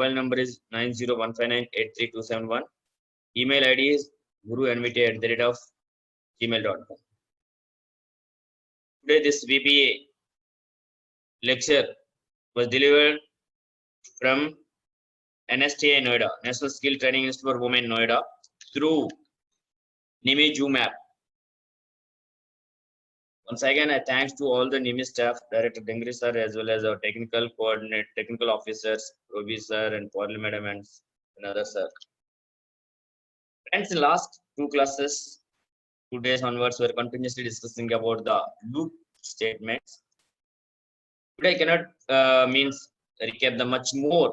Mobile number is 9015983271. Email ID is guruNVT@gmail.com. Today, this VBA lecture was delivered from NSTI Noida, National Skill Training Institute for Women Noida, through NIMI Zoom app. Once again, I thanks to all the NIMI staff, Director Dengri sir, as well as our technical coordinate, technical officers, Robi sir and Paul madam and another sir. Friends, in last two classes, 2 days onwards, we are continuously discussing about the loop statements. Today I cannot recap the much more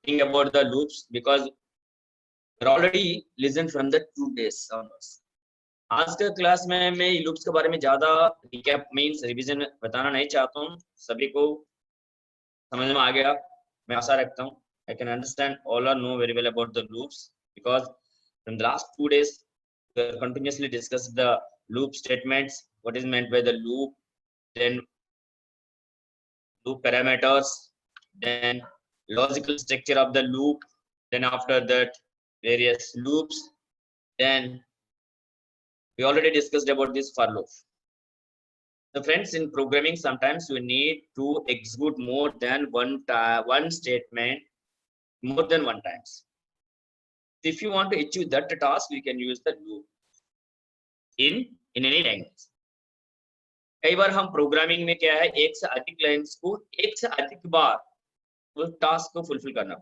thing about the loops because we already listened from the 2 days onwards. आज का class में मैं loops के बारे में ज्यादा recap means revision बताना नहीं चाहता हूँ. सभी को समझ में आ गया मैं आशा रखता हूँ. I can understand all are know very well about the loops because from the last 2 days we are continuously discussing the loop statements, what is meant by the loop, then loop parameters, then logical structure of the loop, then after that various loops, then we already discussed about this for loop. So friends, in programming sometimes you need to execute more than one statement more than one times. If you want to achieve that task, you can use the loop in any language. कई बार हम programming में क्या है एक से अधिक lines को एक से अधिक बार उस टास्क को फुलफिल करना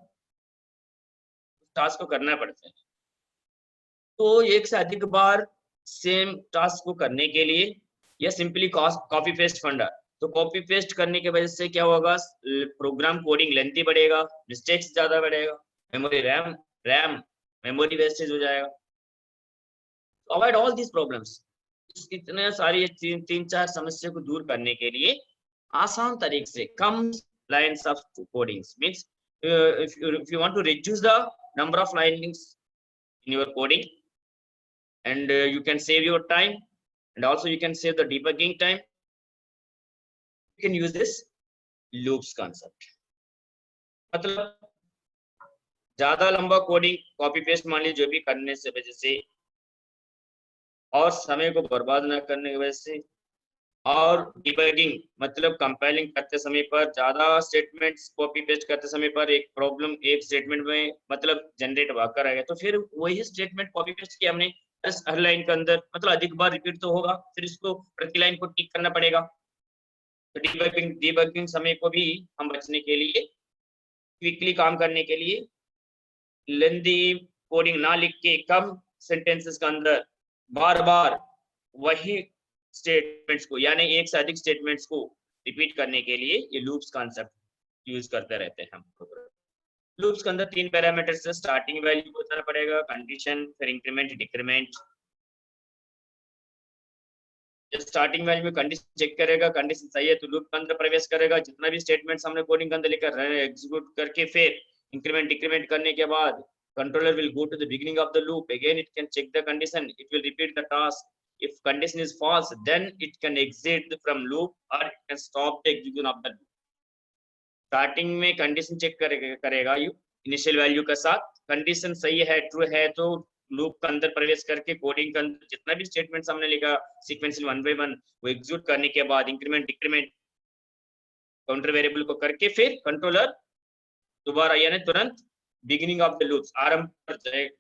पड़ता है. तो एक से अधिक बार सेम टास्क को करने के लिए या सिंपली कॉपी पेस्ट फंडा, तो कॉपी पेस्ट करने की वजह से क्या होगा, प्रोग्राम कोडिंग लेंथी बढ़ेगा, मिस्टेक्स ज्यादा बढ़ेगा, मेमोरी रैम मेमोरी वेस्टेज हो जाएगा. Avoid all these problems. इतने सारी तीन चार समस्या को दूर करने के लिए आसान तरीके से कम lines of codings means if you want to reduce the number of lines in your coding and you can save your time and also you can save the debugging time, you can use this loops concept. मतलब ज्यादा लंबा coding copy paste मान लीजिए जो भी करने से वजह से और समय को बर्बाद न करने की वजह से और डिबगिंग मतलब कंपाइलिंग करते समय पर ज्यादा स्टेटमेंट्स कॉपी पेस्ट करते समय पर एक प्रॉब्लम एक स्टेटमेंट में मतलब जनरेट होकर आएगा, तो फिर वही स्टेटमेंट कॉपी पेस्ट किया हमने हर लाइन के अंदर मतलब अधिक बार रिपीट तो होगा, फिर इसको प्रति लाइन को टिक करना पड़ेगा. तो डिबगिंग समय को भी हम बचने के लिए क्विकली काम करने के लिए लेंथी कोडिंग ना लिख के कम सेंटेंसेस के अंदर बार बार वही स्टेटमेंट्स को यानी एक से अधिक स्टेटमेंट्स को रिपीट करने के लिए ये लूप्स कॉन्सेप्ट यूज करते रहते हैं हम. लूप्स के अंदर 3 पैरामीटर से स्टार्टिंग वैल्यू को बताना पड़ेगा, कंडीशन, फिर इंक्रीमेंट, डिक्रीमेंट. स्टार्टिंग वैल्यू में कंडीशन चेक करेगा, कंडीशन सही है तो लूप के अंदर प्रवेश करेगा, जितना भी स्टेटमेंट्स हमने कोडिंग के अंदर लेकर एग्जीक्यूट करके फिर इंक्रीमेंट डिक्रीमेंट करने के बाद controller will go to the beginning of the loop. Again it can check the condition, it will repeat the task. If condition is false, then it can exit from loop or it can stop the execution of the loop. Starting में condition check करेगा you initial value के साथ, condition सही है true है तो loop के अंदर प्रवेश करके कोडिंग के अंदर जितना भी स्टेटमेंट्स हमने लिखा सीक्वेंशियल 1 by 1 वो एग्जीक्यूट करने के बाद इंक्रीमेंट डिक्रीमेंट काउंटर वेरिएबल को करके फिर कंट्रोलर दोबारा यानी तुरंत बिगिनिंग ऑफ द लूप्स आरंभ पर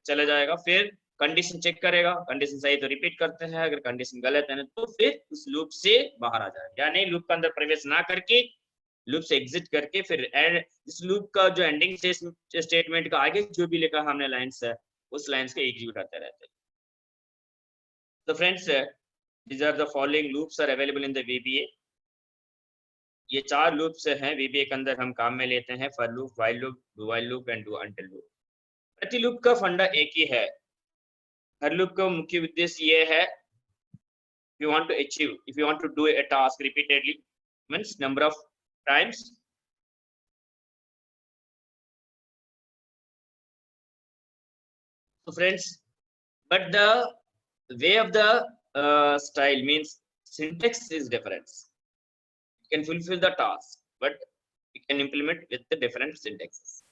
चला जाएगा, फिर कंडीशन चेक करेगा, कंडीशन सही तो रिपीट करते हैं, अगर कंडीशन गलत है तो फिर उस लूप से बाहर आ जाएगा, यानी लूप के अंदर प्रवेश ना करके लूप से एग्जिट करके फिर इस लूप का जो एंडिंग स्टेटमेंट का आगे जो भी लिखा हमने लाइंस है उस लाइंस के एग्जीक्यूट करते रहते हैं. तो friends, these are the following loops are available in the VBA. ये 4 लूप्स हैं VBA के अंदर हम काम में लेते हैं, for loop, while loop, do while loop and do until loop. प्रति लूप का फंडा एक ही है. हर लूप का मुख्य उद्देश्य ये है, if you want to do a task repeatedly means number of times, so friends, but the way of the style means syntax is different. You can fulfill the task but you can implement with the different syntaxes.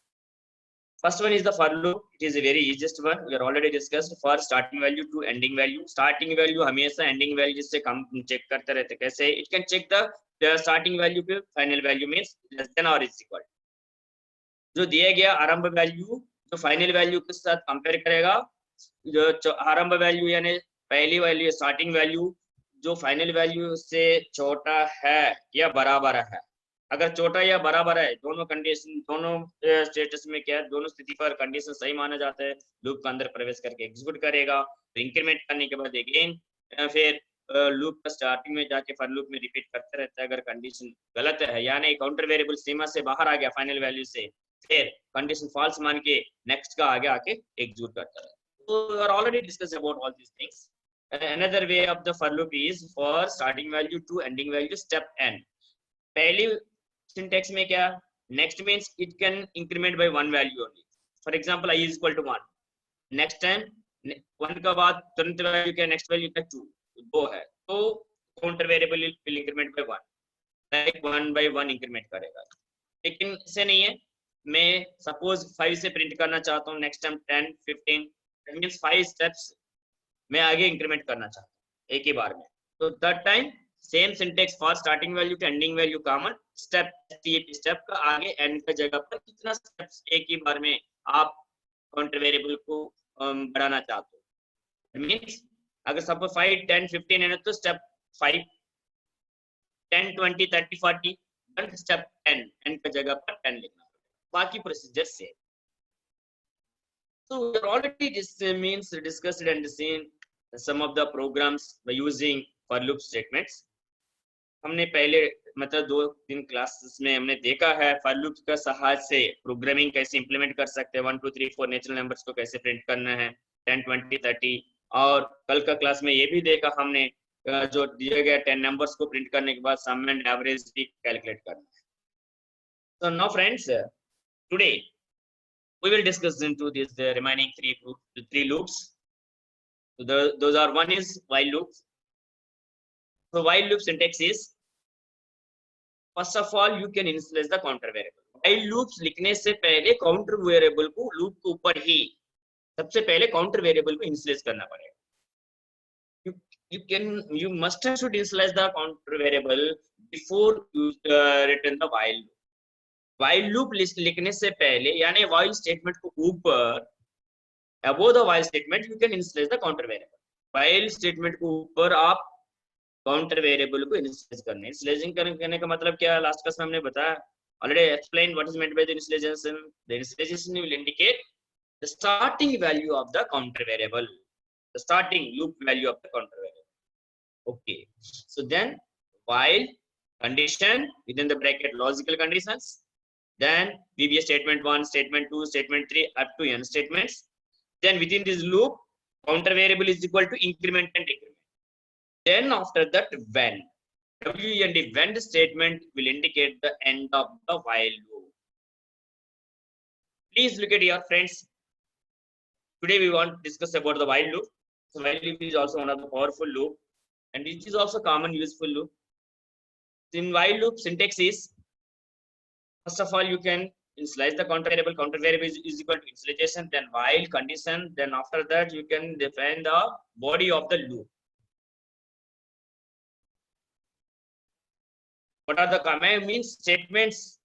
First one is the for loop. It is a very easiest one. We are already discussed. For starting value to ending value. Starting value हमेशा ending value से कम check करते रहते. कैसे? It can check the starting value पे final value means less than or is equal. जो दिया गया आरंभ वैल्यू जो फाइनल वैल्यू के साथ कंपेयर करेगा, जो आरंभ वैल्यू यानी पहली वैल्यू स्टार्टिंग वैल्यू जो फाइनल वैल्यू से छोटा है या बराबर है। अगर छोटा या बराबर है, दोनों कंडीशन दोनों स्टेटस में क्या है, दोनों स्थिति पर कंडीशन सही माना जाता है, लूप के अंदर प्रवेश करके एग्जीक्यूट करेगा। तो इंक्रीमेंट करने के बाद अगेन फिर लूप का स्टार्टिंग में जाके फॉर लूप में रिपीट करते रहता है। अगर कंडीशन गलत है यानी काउंटर वेरिएबल सीमा से बाहर आ गया फाइनल वैल्यू से, फिर कंडीशन फॉल्स मान के नेक्स्ट का आगे आके एग्जीक्यूट करता है। तो we are already discuss about all these things. Another way of the for loop is for starting value to ending value step n. पहली syntax में क्या, next means it can increment by one value only. For example, I is equal to 1. Next time 1 का बाद तुरंत value क्या, next value क्या 2 है, तो counter variable will increment by 1, like 1 by 1 increment करेगा। लेकिन ऐसे नहीं है, मैं सपोज 5 से प्रिंट करना चाहता हूँ, next time 10 15, that means 5 steps मैं आगे इंक्रीमेंट करना चाहता हूँ एक ही बार में। तो that time same syntax for starting value to ending value common, step step का आगे एंड का जगह पर कितना स्टेप्स एक ही बार में आप काउंटर वेरिएबल को बढ़ाना चाहते हो। मींस अगर सपोज 5 10 15 है तो स्टेप 5 10 20 30 40 एंड स्टेप 10 एंड का जगह पर 10 लिखना, बाकी procedure same. So we are already discussed and seen some of the programs by using for loop statements. हमने पहले मतलब 2-3 क्लासेस में हमने देखा है for loop का सहायता से प्रोग्रामिंग कैसे इंप्लीमेंट कर सकते हैं, 1 2 3 4 नेचुरल नंबर्स को कैसे प्रिंट करना है, 10 20 30, और कल का क्लास में ये भी देखा हमने जो दिए गए 10 नंबर्स को प्रिंट करने के बाद सम एंड एवरेज भी कैलकुलेट करना है। So now friends, today we will discuss into this the remaining three loops. So those are, one is while loop. So while loop syntax is, first of all you can initialize the counter variable. while loops लिखने से पहले counter variable को loop के ऊपर ही सबसे पहले counter variable को initialize करना पड़ेगा। you must and should initialize the counter variable before you return the while loop. while loop लिखने से पहले यानी while स्टेटमेंट को ऊपर, above the while statement you can initialize the counter variable. while statement को ऊपर आप काउंटर वेरिएबल को इनिशियलाइज करने, इनिशियलाइजिंग करने का मतलब क्या है, लास्ट क्लास में हमने बताया, already explained what is meant by the initialization. The initialization will indicate the starting value of the counter variable, the starting loop value of the counter variable. Okay, so then while condition within the bracket logical conditions, then VBA statement 1, statement 2, statement 3 up to n statements. Then within this loop, counter variable is equal to increment and decrement. Then after that, when W and the when statement will indicate the end of the while loop. Please look at your friends. Today we want to discuss about the while loop. So while loop is also one of the powerful loop, and it is also common useful loop. In while loop, syntax is, first of all, you can initialize the counter variable is equal to initialization, then while condition, then after that you can define the body of the loop. What are the command means statements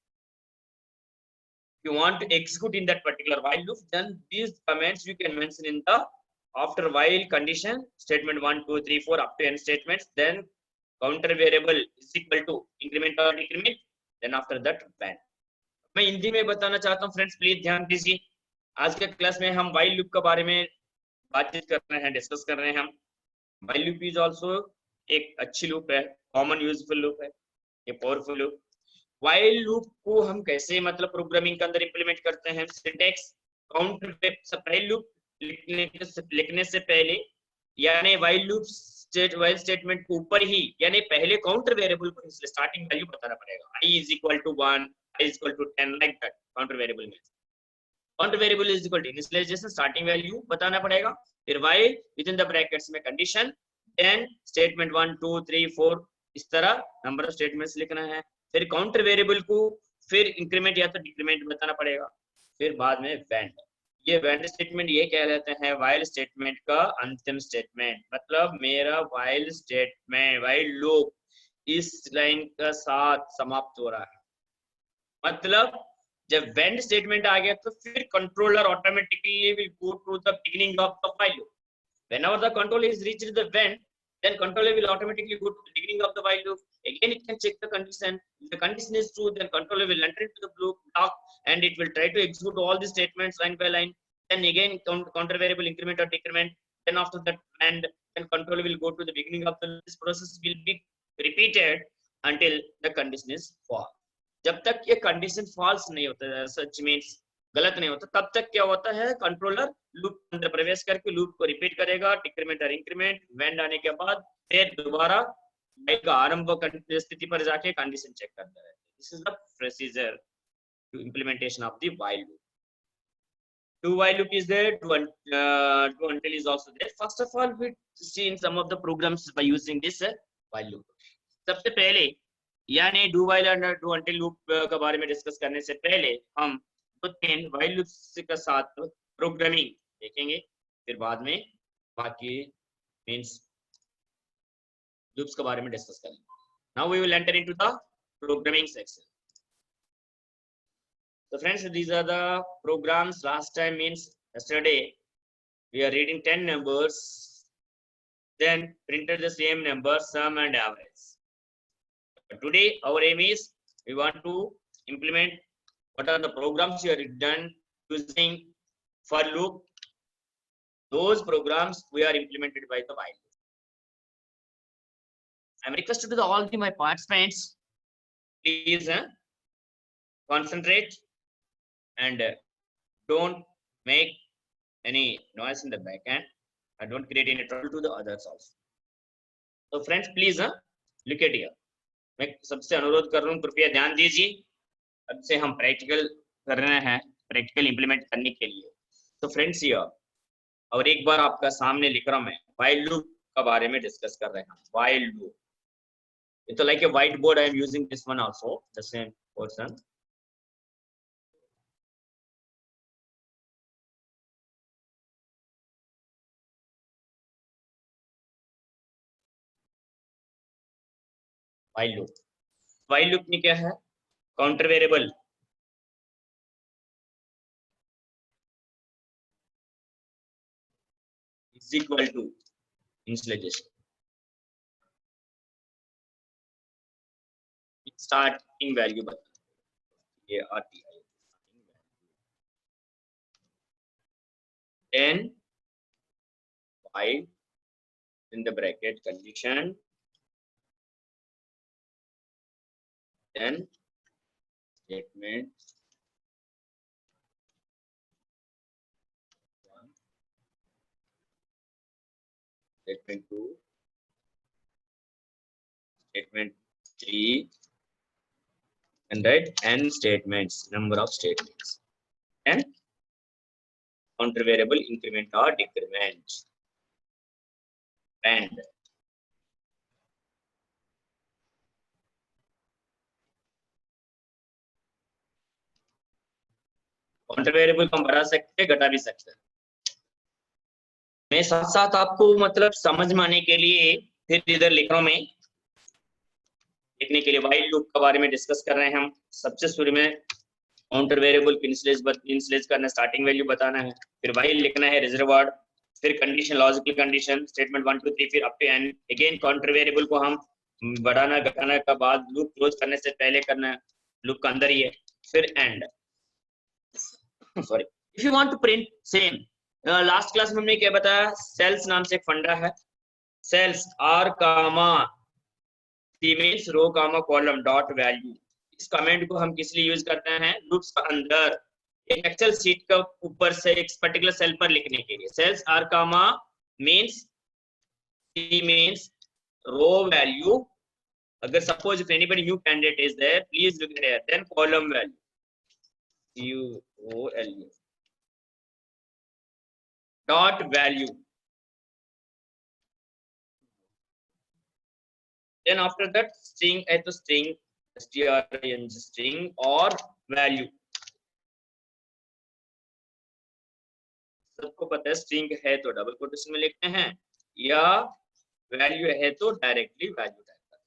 you want to execute in that particular while loop, then these commands you can mention in the after while condition statement 1 2 3 4 up to n statements, then counter variable is equal to increment or decrement, then after that when. मैं हिंदी में बताना चाहता हूँ friends, please ध्यान दीजिए। आज के class में हम while loop के बारे में बातचीत कर रहे हैं, डिस्कस कर रहे हैं हम। while loop is also एक अच्छी लूप है, कॉमन यूजफुल लूप है, ये पावरफुल लूप। while loop को हम कैसे मतलब प्रोग्रामिंग के अंदर इंप्लीमेंट करते हैं, सिंटैक्स काउंटर while loop लिखने से पहले यानी while loop while स्टेटमेंट के ऊपर ही यानी पहले काउंटर वेरिएबल को स्टार्टिंग वैल्यू बताना पड़ेगा। i is equal to 1, i is equal to 10, like that counter variable means. counter variable is equal to initialization, starting value बताना पड़ेगा, फिर while within the brackets में condition, then statement 1 2 3 4 इस तरह number of statements लिखना है, फिर counter variable को फिर इंक्रीमेंट या तो डिक्रीमेंट बताना पड़ेगा, फिर बाद में वेंड। ये वेंड स्टेटमेंट ये कह लेते हैं व्हाइल स्टेटमेंट का अंतिम स्टेटमेंट, मतलब मेरा व्हाइल स्टेटमेंट व्हाइल लूप इस लाइन का साथ समाप्त हो रहा है। मतलब जब वेंड स्टेटमेंट आ गया तो फिर controller automatically will go to the beginning of the while loop. Whenever the controller is reached the vend, then controller will automatically go to the beginning of the while loop. Again, it can check the condition. If the condition is true, then controller will enter into the block and it will try to execute all the statements line by line. Then again, counter variable increment or decrement. Then after that, and then controller will go to the beginning of the this process will be repeated until the condition is false. जब तक ये condition false नहीं होता, सच means गलत नहीं होता, तब तक क्या होता है, कंट्रोलर लूप अंदर प्रवेश करके लूप को रिपीट करेगा, डिक्रीमेंट और इंक्रीमेंट, वेंड आने के बाद फिर दोबारा व्हाइल का आरंभ स्थिति पर जाके कंडीशन चेक करता है। This is the procedure to implementation of the while loop. Do while loop is there, do until is also there. First of all, we see in some of the programs by using this while loop. सबसे पहले यानी do while और do until loop के बारे में discuss करने से पहले हम दो तीन वाइल लूप्स के साथ प्रोग्रामिंग देखेंगे, फिर बाद में बाकी मींस लूप्स के बारे में डिस्कस करेंगे। Now we will enter into the programming section. So friends, these are the programs. Last time means yesterday we are reading 10 numbers, then printed the same number, sum and average. But today our aim is we want to implement what are the programs you are done using for loop. Those programs we are implemented by the while loop. I am requested to all my participants, please concentrate and don't make any noise in the back end. I don't create any trouble to the others also. So friends, please look at here. मैं सबसे अनुरोध कर रहा हूँ, कृपया ध्यान दीजिए। अब से हम प्रैक्टिकल कर रहे हैं, प्रैक्टिकल इंप्लीमेंट करने के लिए। तो फ्रेंड्स ये और एक बार आपका सामने लिख रहा हूँ मैं, व्हाइल लूप के बारे में डिस्कस कर रहे हैं। व्हाइल लूप, ये तो like a white board, I am using this one also the same person. While loop, while loop में क्या है, counter variable is equal to initialization, starting value बता, ये आती है, then while in the bracket condition, then statement one, statement two, statement three, and write n statements, number of statements, and counter variable increment or decrement, and counter variable को हम बढ़ा सकते हैं, घटा भी सकते हैं। मैं साथ साथ आपको मतलब समझ में आने के लिए फिर इधर लिख रहा हूं, मैं लिखने के लिए व्हाइल लूप के बारे में डिस्कस कर रहे हैं हम। सबसे शुरू में काउंटर वेरिएबल को इनिशियलाइज करना, स्टार्टिंग वैल्यू बताना है, फिर व्हाइल लिखना है, रिजर्व वर्ड, फिर कंडीशन, लॉजिकल कंडीशन, स्टेटमेंट 1 2 3, फिर up to n. Again counter variable को हम बढ़ाना घटाना का बाद लूप क्लोज करने से पहले करना है, लूप का अंदर ही है, फिर end. Sorry, if you want to print same, last class में हमने क्या बताया, सेल्स नाम से एक फंडा है, cells r comma c means row comma column dot value. इस कमेंट को हम किस लिए यूज करते हैं, लूप्स का अंदर एक एक्सेल शीट का ऊपर से एक पर्टिकुलर सेल पर लिखने के लिए। Cells r comma means c means row value, अगर suppose if anybody new candidate is there please look here, then column value UOLU dot value, then after that string at the string string or value, सबको पता है string है तो double quotation में लिखते हैं, या वैल्यू है तो डायरेक्टली वैल्यू टाइप करते हैं।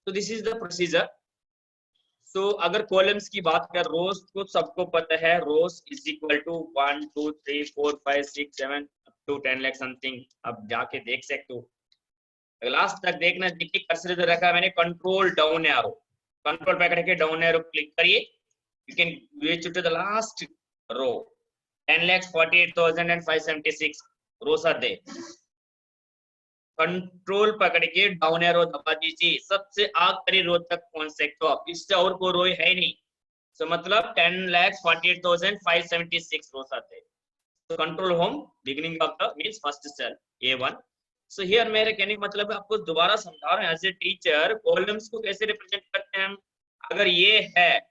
तो दिस इज द प्रोसीजर। तो अगर कॉलम्स की बात कर, रोज को सबको पता है, rows is equal to 1 2 3 4 5 6 7 up to 10 lakh something. अब जाके देख सकते हो, लास्ट तक देखना। देखिए कर्सर इधर रखा है मैंने, कंट्रोल डाउन एरो, कंट्रोल पकड़ के डाउन एरो क्लिक करिए, you can reach to the last row. 10,48,576 rows are there. Control पकड़ के डाउन एरो दबा दीजिए, सबसे आखिरी रो तक पहुंच सकते हो आप, इससे और कोई रो है नहीं। तो मतलब 10,48,576 रोज आते हैं। तो control home beginning of the means first cell A1। So here मेरे कहने का मतलब है, आपको दोबारा समझा रहा हूं एज ए टीचर, कॉलम्स को कैसे रिप्रेजेंट करते हैं हम। अगर ये है,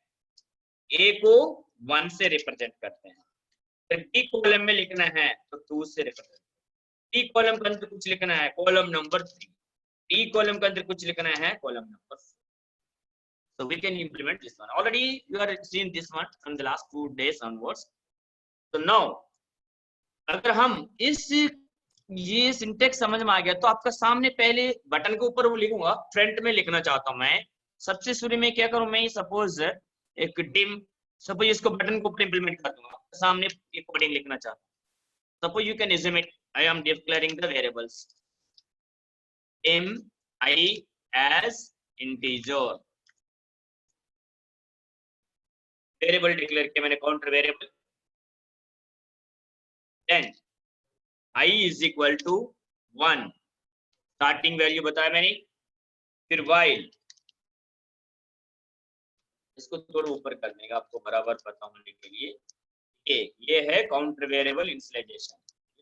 ए को 1 से रिप्रेजेंट करते हैं, फिर डी कॉलम में लिखना है तो 2 से रिप्रेजेंट, डी कॉलम के अंदर कुछ लिखना है कॉलम नंबर 3, डी कॉलम के अंदर कुछ लिखना है column number 4। So we can implement this one. Already you are seeing this one from the last 2 days onwards. So now अगर हम इस ये सिंटेक्स समझ में आ गया, तो आपका सामने पहले बटन के ऊपर वो लिखूंगा, फ्रंट में लिखना चाहता हूं मैं। सबसे शुरू में क्या करूं मैं, सपोज एक डिम, सपोज इसको बटन के ऊपर इंप्लीमेंट कर दूंगा, सामने एक कोडिंग लिखना चाहता हूं। Suppose you can assume it, I am declaring the variables mi as integer, variable declare किया मैंने, counter variable. Then i is equal to 1, starting value बताया मैंने। फिर while, इसको थोड़ा ऊपर कर देगा आपको बराबर पता होने के लिए। ये है काउंटर वेरिएबल इनिशियलाइजेशन,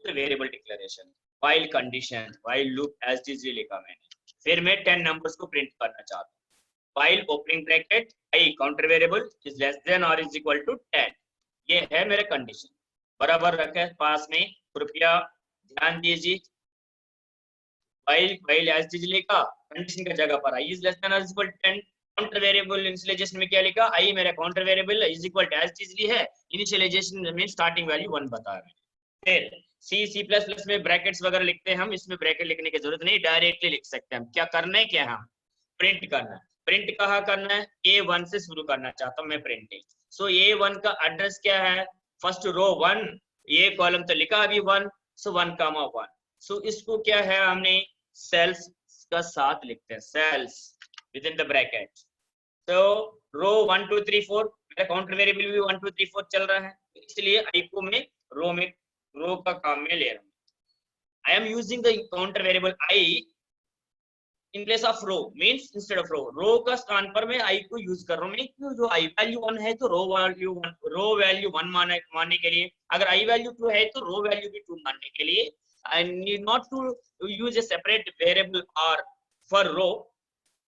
तो variable declaration. while condition, while loop as is लिखा मैंने। फिर मैं 10 नंबर्स को प्रिंट करना चाहता हूँ। while opening bracket i counter variable is less than और इज इक्वल टू 10, ये है मेरे कंडीशन। बराबर रखे पास में, कृपया ध्यान दीजिए। while एज इज लिखा, कंडीशन की जगह पर i इज लेस देन और is equal to 10। Counter variable initialization में क्या लिखा, i मेरा counter variable is equal to as is है, इनिशियलाइजेशन में स्टार्टिंग वैल्यू 1 बताया मैंने। फिर C++ में ब्रैकेट्स वगैरह लिखते हैं हम, इसमें ब्रैकेट लिखने की जरूरत नहीं, डायरेक्टली लिख सकते हैं हम। क्या करना है, क्या हम प्रिंट करना है। प्रिंट कहाँ करना है, A1 से शुरू करना चाहता हूँ मैं प्रिंटिंग। सो A1 का एड्रेस क्या है, फर्स्ट रो 1, ये कॉलम तो लिखा अभी 1, सो 1,1। सो इसको क्या है, हमने सेल्स का साथ लिखते हैं, cells with in the bracket. तो रो 1 2 3 4, मेरा काउंटर वेरिएबल भी 1 2 3 4 चल रहा है, इसलिए आई को मैं रो का काम में ले रहा हूँ। I am using the counter variable i in place of row, means instead of row का स्थान पर मैं आई को यूज कर रहा हूँ। क्यों, जो आई वैल्यू 1 है तो रो वैल्यू 1 मानने के लिए, अगर आई वैल्यू 2 है तो रो वैल्यू भी 2 मानने के लिए। I need not to use a separate variable और for row,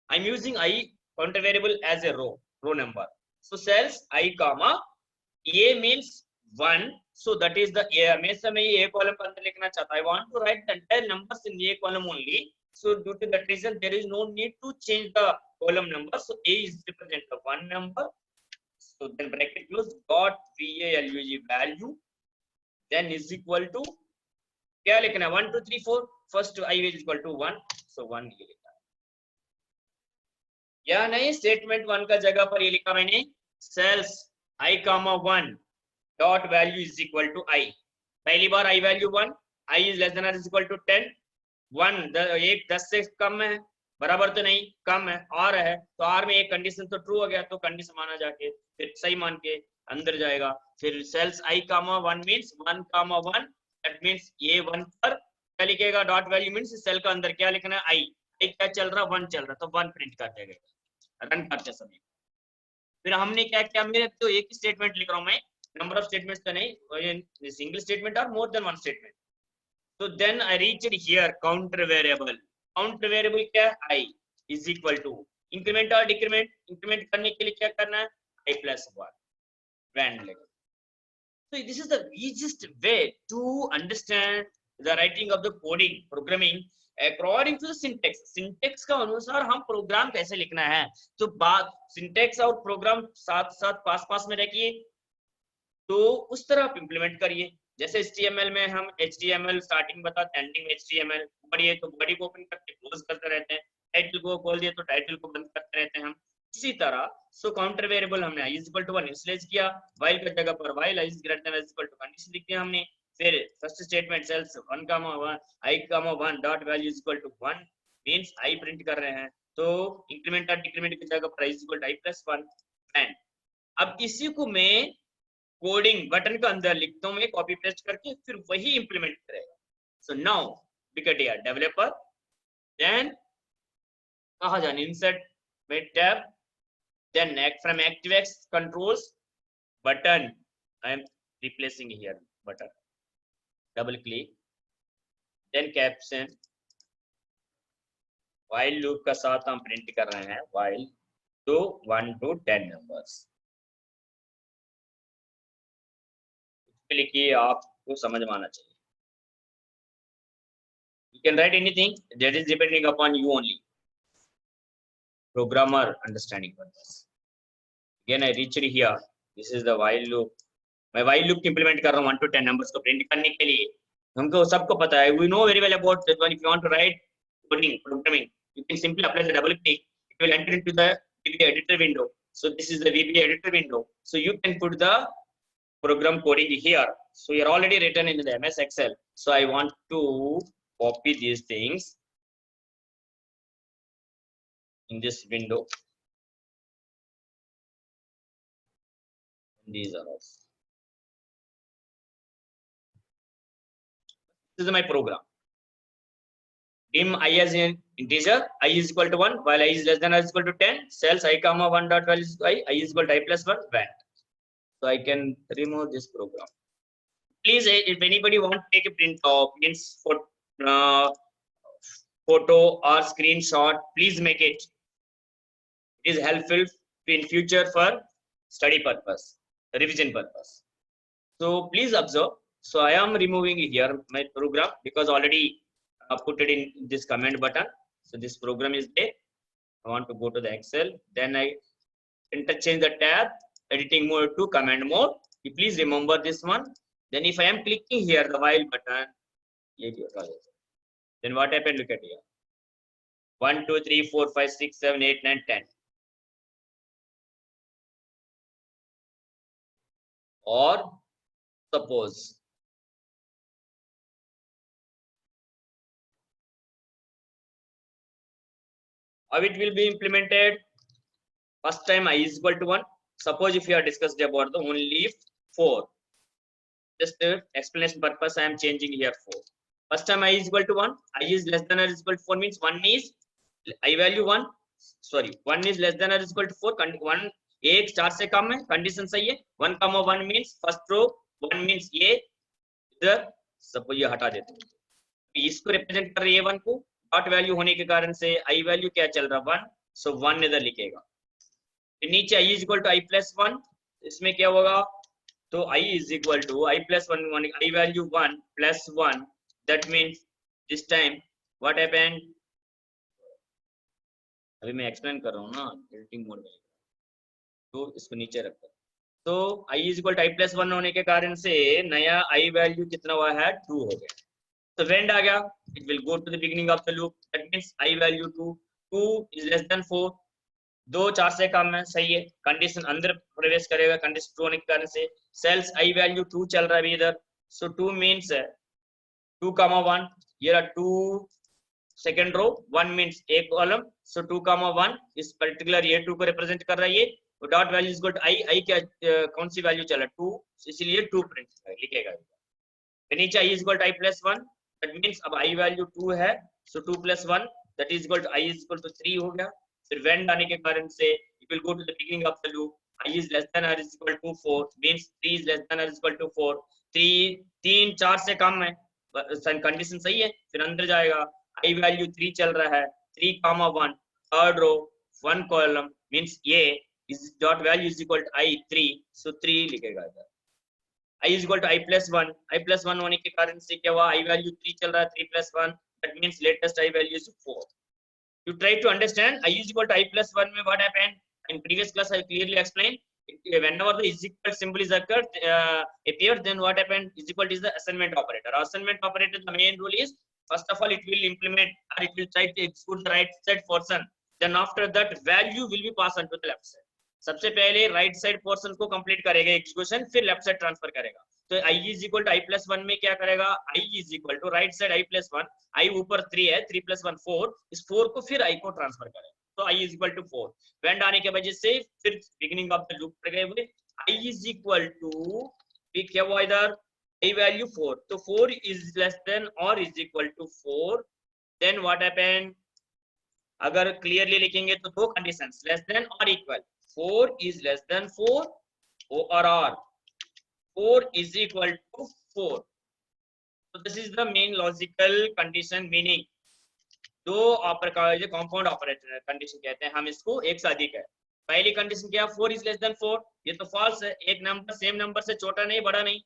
I am using i counter variable as a row number. So cells i comma a means 1, so that is the हमेशा मैं ये column पर अंदर लिखना चाहता हूं। I want to write the entire numbers in a column only, so due to that reason there is no need to change the column number, so a is represent the one number, so then bracket close, dot value value, then is equal to क्या लिखना है, 1 2 3 4, first I is equal to 1, so 1 ये लिखा है या नहीं। Statement 1 का जगह पर ये लिखा मैंने, cells i comma 1 dot value is equal to i. पहली बार i value 1, i is less than और इज इक्वल टू 10, 1 एक 10 से कम है, बराबर तो नहीं, कम है, आर है, तो आर में एक कंडीशन तो ट्रू हो गया, तो कंडीशन माना जाके फिर सही मान के अंदर जाएगा। फिर cells i comma 1 means 1 comma 1, that means ये 1 पर क्या लिखेगा, डॉट वैल्यू मींस सेल का अंदर क्या लिखना है, आई क्या चल रहा, 1 चल रहा, तो 1 प्रिंट कर देगा रन करते समय। फिर हमने क्या किया, मेरे तो एक ही स्टेटमेंट लिख रहा हूं मैं, number of statements तो नहीं, single statement or more than one statement. So then I reached here counter variable क्या है, i is equal to increment और decrement, increment करने के लिए क्या करना है, i plus 1 rand लेगा। So this is the easiest way to understand the writing of the coding programming according to the syntax। syntax का अनुसार हम प्रोग्राम कैसे लिखना है, तो बात syntax और प्रोग्राम साथ साथ पास में रखिए, तो उस तरह आप इंप्लीमेंट करिए। जैसे HTML में हम HTML स्टार्टिंग बताते हैं, एंडिंग HTML, बॉडी है तो बॉडी को ओपन करके क्लोज करते रहते हैं, टाइटल को खोल दिया तो टाइटल को बंद करते रहते हैं हम। इसी तरह सो काउंटर वेरिएबल हमने i is equal to 1 initialize किया, while की जगह पर while i is greater than is equal to condition लिख दिया हमने। फिर first statement cells 1 i 1 dot value is equal to 1 means i print कर रहे हैं, तो इंक्रीमेंट और डिक्रीमेंट की जगह पर i is equal to i plus 1 end अब इसी को मैं कोडिंग बटन के अंदर लिखता हूँ मैं कॉपी पेस्ट करके, फिर वही इंप्लीमेंट करेगा। सो नाउ बिकट हियर डेवलपर, देन कहाँ जाने इंसर्ट में tab, then from ActiveX controls button I am replacing here button, double click, then caption, while loop का साथ हम प्रिंट कर रहे हैं while तो 1 to 10 नंबर्स लिखिए, आपको समझ में आना चाहिए। You can write anything, that is depending upon you only, programmer understanding purpose. Again I reached here, this is the while loop, मैं while loop implement कर रहा हूँ 1 to 10 numbers को प्रिंट करने के लिए। हमको सबको पता है, we know very well about that one. If you want to write coding programming, you can simply apply the double click, it will enter into the VBA editor window. So this is the VBA editor window, so you can put the program coding here. So you're already written in the MS Excel, so I want to copy these things in this window. These are all. This is my program. Dim I as an integer, I is equal to 1, while I is less than or is equal to 10, cells I comma 1 dot value is I is equal to I plus 1 when. So I can remove this program. Please, if anybody want to take a print of means for photo or screenshot, please make it. It is helpful in future for study purpose, revision purpose. So please observe. So I am removing here my program because already put it in this command button. So this program is there. I want to go to the Excel, then I interchange the tab, editing mode to command mode. You please remember this one. Then if I am clicking here the while button, then what happened? Look at here. 1 2 3 4 5 6 7 8 9 10. Or suppose how it will be implemented. First time I is equal to 1. Suppose if you are discussed about the only 4, just explanation purpose I am changing here 4. First time I is equal to 1, I is less than or is equal to 4 means 1 is I value 1, sorry 1 is less than or is equal to 4, 1 एक 4 से कम है, condition सही है। 1, 1 means first row, 1 means ये इधर, suppose ये हटा देते हैं, इसको रिप्रेजेंट कर रही है 1 को, डॉट वैल्यू होने के कारण से आई वैल्यू क्या चल रहा है 1, सो 1 इधर लिखेगा। फिर नीचे i is equal to i plus 1, इसमें क्या होगा, तो i is equal to i plus 1, i value 1 plus 1, that means this time what happened, अभी मैं एक्सप्लेन कर रहा हूँ ना एडिटिंग मोड में, तो इसको नीचे रखो। तो i is equal to i plus 1 होने के कारण से नया i वैल्यू कितना हुआ है 2 हो गया, तो वेंड आ गया, it will go to the beginning of the loop, that means i value 2 is less than 4, 2 4 से कम है, सही है, कंडीशन अंदर प्रवेश करेगा, कंडीशन 2 होने के कारण से सेल्स i वैल्यू 2 चल रहा है इधर, सो 2 मींस 2 1, ये रहा 2 सेकंड रो, 1 मींस एक कॉलम, सो 2 1 इस पर्टिकुलर ये 2 को रिप्रेजेंट कर रहा है, ये dot value is good i क्या कौन सी वैल्यू चला 2, इसलिए 2 प्रिंट लिखेगा। फिर नीचे i is equal to i plus 1, that means अब i वैल्यू 2 है, so 2 plus 1 that is equal to i is equal to 3 हो गया। फिर वेंड आने के कारण से it will go to the beginning of the loop, i is less than और is equal to 4 means 3 is less than और is equal to 4, 3 4 से कम है, कंडीशन सही है, फिर अंदर जाएगा, i वैल्यू 3 चल रहा है, 3 1 थर्ड रो 1 कॉलम मींस ये is dot value is equal to i 3, so 3 लिखेगा इधर, i is equal to i plus 1 होने के कारण से क्या हुआ, i value 3 चल रहा है, 3 plus 1 that means latest i value is 4. You try to understand i is equal to i plus 1 में what happened, in previous class I clearly explained, whenever the is equal symbol is occurred appears, then what happened? Is equal is the assignment operator. Assignment operator, the main rule is, first of all, it will implement or it will try to execute the right side portion. Then after that, value will be passed on to the left side. सबसे पहले right side portion को complete करेगा execution, फिर left side transfer करेगा. तो i is equal to i plus 1 में क्या करेगा? i is equal to right side i plus 1, i ऊपर 3 है, 3 प्लस 1 4, इस 4 को फिर i को ट्रांसफर करेगा. तो i इज इक्वल टू 4. वेंड आने के वजह से फिर बिगिनिंग ऑफ द लूप पर गए हुए i इज इक्वल टू क्या हुआ इधर? i value 4. तो 4 इज लेस देन और is equal to 4. Then what happened? अगर क्लियरली लिखेंगे तो दो कंडीशंस, लेस देन और equal. 4 is less than 4 or 4 is equal to 4. So this is the main logical condition, meaning दो प्रकार के कंपाउंड ऑपरेटर कंडीशन कहते हैं हम इसको, एक से अधिक है. पहली कंडीशन क्या? 4 is less than 4. ये तो फॉल्स है. एक नंबर सेम नंबर से छोटा नहीं बड़ा नहीं,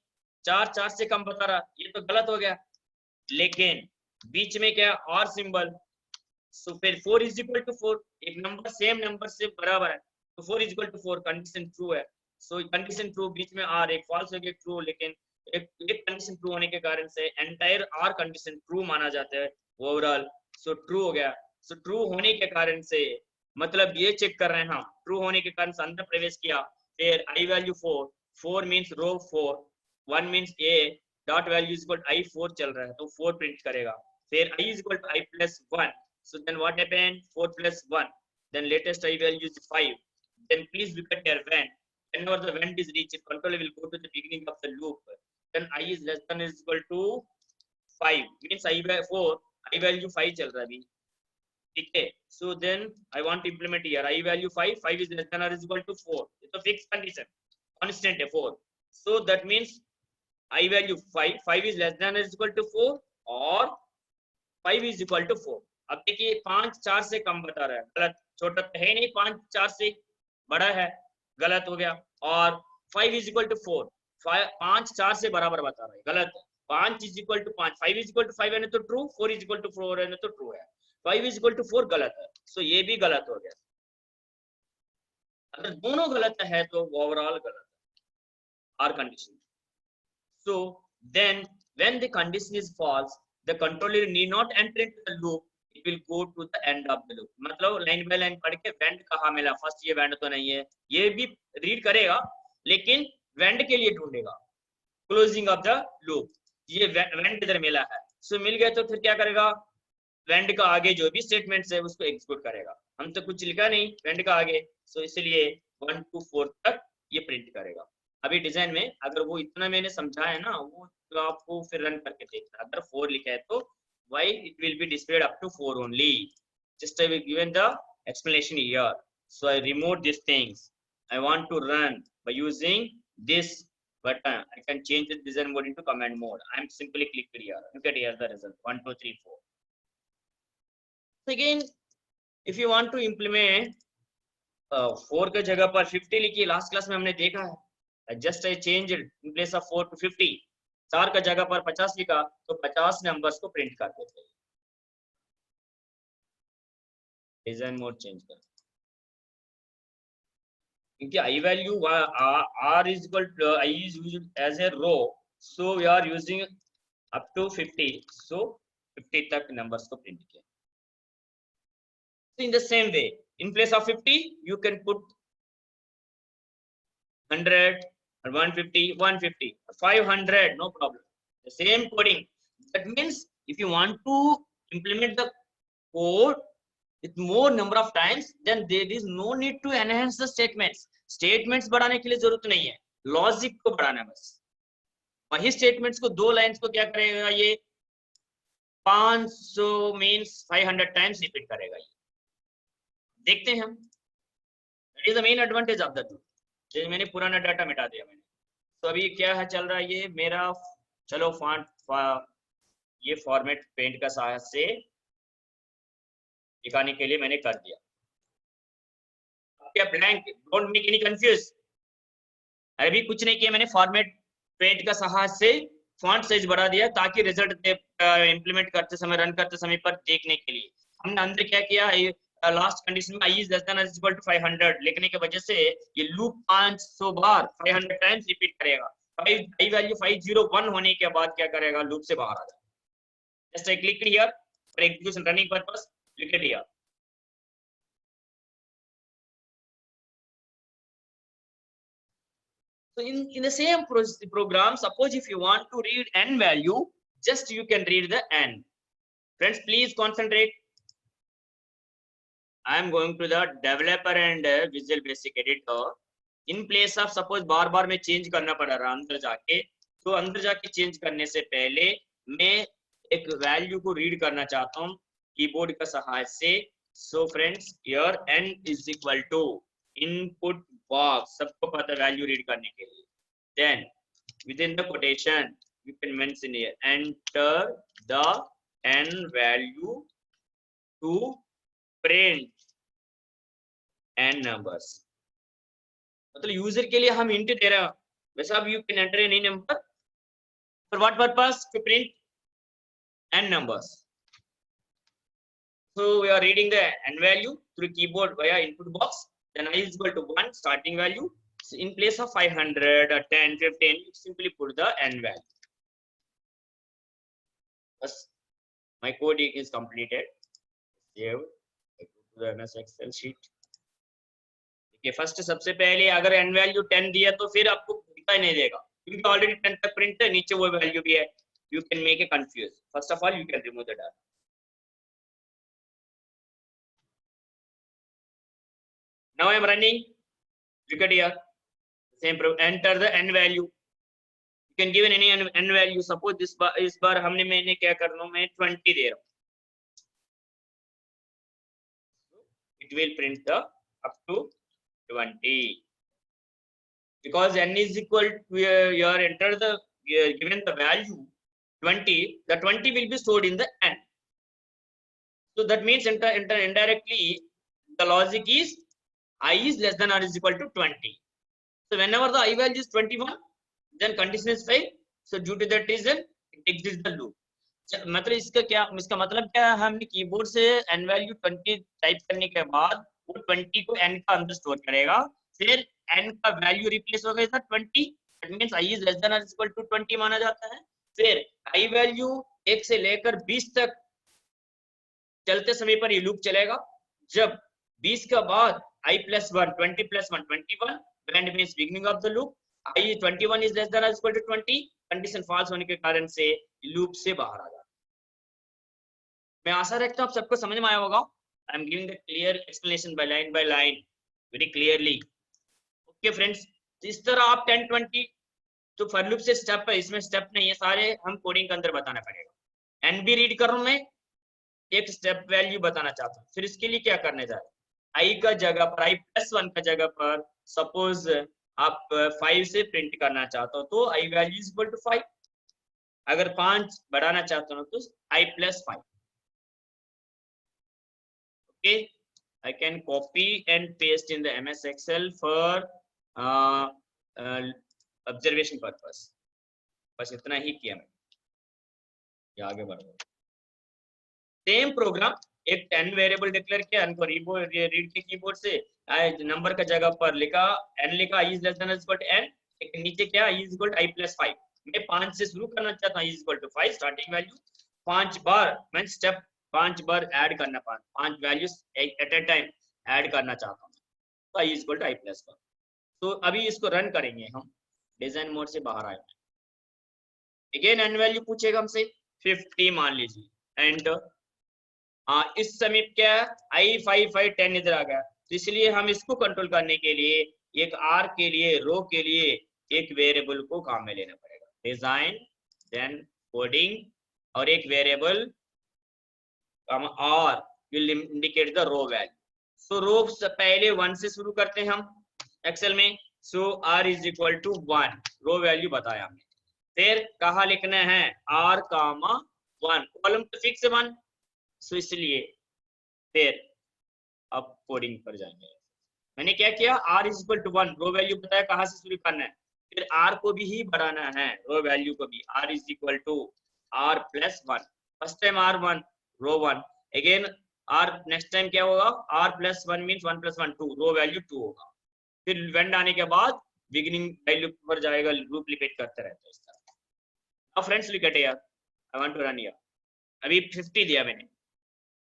4 से कम बता रहा, ये तो गलत हो गया. लेकिन बीच में क्या? और सिंबल. सो फिर 4 is equal to 4, एक नंबर सेम नंबर से बराबर है, तो 4 is equal to 4, condition true है. सो कंडीशन ट्रू, बीच में आर, एक फॉल्स हो गया ट्रू, लेकिन एक कंडीशन ट्रू होने के कारण से एंटायर आर कंडीशन ट्रू माना जाता है ओवरऑल. सो ट्रू हो गया. सो ट्रू होने के कारण से मतलब ये चेक कर रहे हैं हम, ट्रू होने के कारण से अंदर प्रवेश किया. फिर i value 4 means row 4, 1 means a, dot value is equal i 4 चल रहा है तो 4 प्रिंट करेगा. फिर i is equal to i plus 1. So then what happened? 4 plus 1, then latest i value is 5. Then please look at your vent. Whenever the vent is reached, controller will go to the beginning of the loop. Then I is less than or is equal to 5. Means I by 4, I value 5 चल रहा है अभी. ठीक है. So then I want to implement here. I value 5. 5 is less than or is equal to 4. It's a fixed condition. Constant है 4. So that means I value 5. 5 is less than or is equal to 4 or 5 is equal to 4. अब देखिए 5 4 से कम बता रहा है, गलत. छोटा तो है नहीं, 5 4 से बड़ा है, गलत हो गया. और 5 is equal to 4, 5 4 से बराबर बता रहा है, गलत. 5 is equal to 5, 5 is equal to 5 है ना तो ट्रू, 4 is equal to 4 है ना तो ट्रू है. 5 is equal to 4 गलत है, सो ये भी गलत हो गया. अगर दोनों गलत है तो ओवरऑल गलत है or condition. So then when the condition is false, the controller need not enter into the loop, it will go to the end of the loop. मतलब लाइन बाय लाइन पढ़ के वेंड कहाँ मिला, फर्स्ट ये वेंड तो नहीं है, ये भी रीड करेगा लेकिन वेंड के लिए ढूंढेगा. क्लोजिंग ऑफ द लूप, ये वेंड इधर मिला है, सो मिल गया तो फिर क्या करेगा? वेंड का आगे जो भी स्टेटमेंट्स है उसको एग्जीक्यूट करेगा. हम तो कुछ लिखा नहीं वेंड का आगे, सो इसलिए 1 to 4 तक ये प्रिंट करेगा. अभी डिजाइन में अगर वो इतना मैंने समझाया है ना, वो तो आपको फिर रन करके देखना. अगर 4 लिखा है तो why it will be displayed up to 4 only. Just I will given the explanation here. So I remove these things. I want to run by using this button. I can change the design mode into command mode. I am simply clicked here. Look at here the result 1 2 3 4. So again, if you want to implement 4 के जगह पर 50 लिखिए. Last class में हमने देखा है. Just I changed it in place of 4 to 50. 4 का जगह पर 50 लिखा तो 50 नंबर्स को प्रिंट कर देते हैं. डिजाइन मोड चेंज कर, क्योंकि i value r is equal to i is used as a row, so we are using up to 50. So 50 तक नंबर्स को प्रिंट किया. In the same way, in place of 50 you can put 100 or 150, 150, 500, no problem. The same coding. That means if you want to implement the code with more number of times, then there is no need to enhance the statements. Statements बढ़ाने के लिए जरूरत नहीं है, logic को बढ़ाना बस. वही स्टेटमेंट्स को 2 लाइंस को क्या करेगा? ये 500 मीन्स 500 टाइम्स रिपीट करेगा. ये देखते हैं हम. That is the main advantage of the tool. जैसे मैंने पुराना डाटा मिटा दिया मैंने, तो अभी क्या है चल रहा है ये मेरा. चलो फॉन्ट ये फॉर्मेट पेंट का सहायता से दिखाने के लिए मैंने कर दिया. क्या blank, don't make any confuse. अभी कुछ नहीं किया मैंने, फॉर्मेट पेंट का सहायता से फॉन्ट साइज बढ़ा दिया ताकि रिजल्ट इंप्लीमेंट करते समय, रन करते समय पर देखने के लिए. हमने अंदर क्या किया, लास्ट कंडीशन में आई इज लेस देन और इक्वल टू 500 लिखने की वजह से ये लूप 500 बार 500 टाइम्स रिपीट करेगा। आई वैल्यू 501 होने के बाद क्या करेगा, लूप से बाहर आ जाएगा। Just I click here for execution running purpose, click it here. So in the same program, suppose if you want to read n value, just you can read the n. Friends, please concentrate. I am going to the developer and Visual Basic Editor. In place of suppose बार बार में change करना पड़ रहा है अंदर जाके, तो अंदर जाके चेंज करने से पहले मैं एक वैल्यू को रीड करना चाहता हूँ कीबोर्ड का सहायता से। So friends here n is equal to input box, सबको पता है वैल्यू रीड करने के लिए। Then within the quotation you can mention here enter the n value to print n numbers। मतलब यूजर के लिए हम इंट दे रहे हैं, वैसे अब you can enter any number for what purpose, to print n numbers। So we are reading the n value through keyboard via input box, then I is equal to 1 starting value. So in place of 500 or 10, 15, you simply put the n value. Thus, my code is completed. Save. I go to the MS Excel sheet. Okay, first सबसे पहले अगर n value 10 दिया तो फिर आपको दिखाई नहीं देगा, क्योंकि ऑलरेडी 10 तक प्रिंट है, नीचे वो वैल्यू भी है। You can make a confuse. First of all, you can remove the data. Now I am running. Look at here. Same enter the n value. You can give any n value. Suppose इस बार हमने मैंने क्या करना है, मैं 20 दे रहा हूँ। It will print the up to 20 because n is equal to your enter the given the value 20, the 20 will be stored in the n. So that means enter indirectly the logic is I is less than or is equal to 20. So whenever the I value is 21, then condition is failed. So due to that reason, it exits the loop. मतलब इसका मतलब क्या है, हमने keyboard से n value 20 type करने के बाद वो 20 को n का अंदर स्टोर करेगा, फिर n का वैल्यू रिप्लेस हो गया था 20, that means i is less than और इक्वल टू 20 माना जाता है। फिर i वैल्यू 1 से लेकर 20 तक चलते समय पर ये लूप चलेगा। जब 20 के बाद i plus 1 20 plus 1 21, when means beginning of the loop, i 21 is less than or equal to 20, condition false होने के कारण से लूप से बाहर आ जाता है। मैं आशा रखता हूं आप सबको समझ में आया होगा। I am giving the clear explanation by line very clearly. Okay friends, इस तरह आप 10 20 तो फॉर लूप से स्टेप है, इसमें स्टेप नहीं है, सारे हम कोडिंग के अंदर बताना पड़ेगा। एन भी रीड कर रहा हूं मैं, एक स्टेप वैल्यू बताना चाहता हूं, फिर इसके लिए क्या करने जा रहे हैं, आई का जगह पर i plus 1 का जगह पर सपोज आप 5 से प्रिंट करना चाहते हो तो i value is equal to 5, अगर 5 बढ़ाना चाहते हो तो i plus 5। okay, I can copy and paste in the MS Excel for observation purpose। बस इतना ही किया मैं, ये आगे बढ़ रहा। सेम प्रोग्राम एक n वेरिएबल डिक्लेयर किया, n को रीड के कीबोर्ड से नंबर का जगह पर लिखा n लिखा i is less than or equal to n, लेकिन नीचे क्या i is equal to i plus 5। मैं 5 से शुरू करना चाहता हूं, i is equal to 5 starting value, 5 बार मैं स्टेप 5 बार ऐड करना, 5 values at a time add करना चाहता हूं, तो i is equal to i plus 1। तो अभी इसको रन करेंगे हम, डिजाइन मोड से बाहर आए, अगेन n वैल्यू पूछेगा हमसे 50 मान लीजिए, एंटर। इस समय क्या i 5 5 10 इधर आ गया, तो इसलिए हम इसको कंट्रोल करने के लिए एक r के लिए रो के लिए एक वेरिएबल को काम में लेना पड़ेगा, डिजाइन देन कोडिंग और एक variable r will indicate the row value. So row से पहले 1 से शुरू करते हैं हम एक्सेल में, so r is equal to 1 row value बताया हमने, फिर कहाँ लिखना है r कामा 1, कॉलम तो फिक्स है 1, सो इसलिए फिर अब कोडिंग पर जाएंगे। मैंने क्या किया, r is equal to 1 row value बताया कहाँ से शुरू करना है, फिर r को भी ही बढ़ाना है, रो वैल्यू को भी, r is equal to r plus 1, first time r1 row 1, again r next time क्या होगा, r plus 1 means 1 + 1 2, row value 2 होगा। फिर वेंड आने के बाद बिगिनिंग वैल्यू पर जाएगा, लूप रिपीट करते रहते हैं इस तरह। अब friends look at here, I want to run here. अभी 50 दिया मैंने,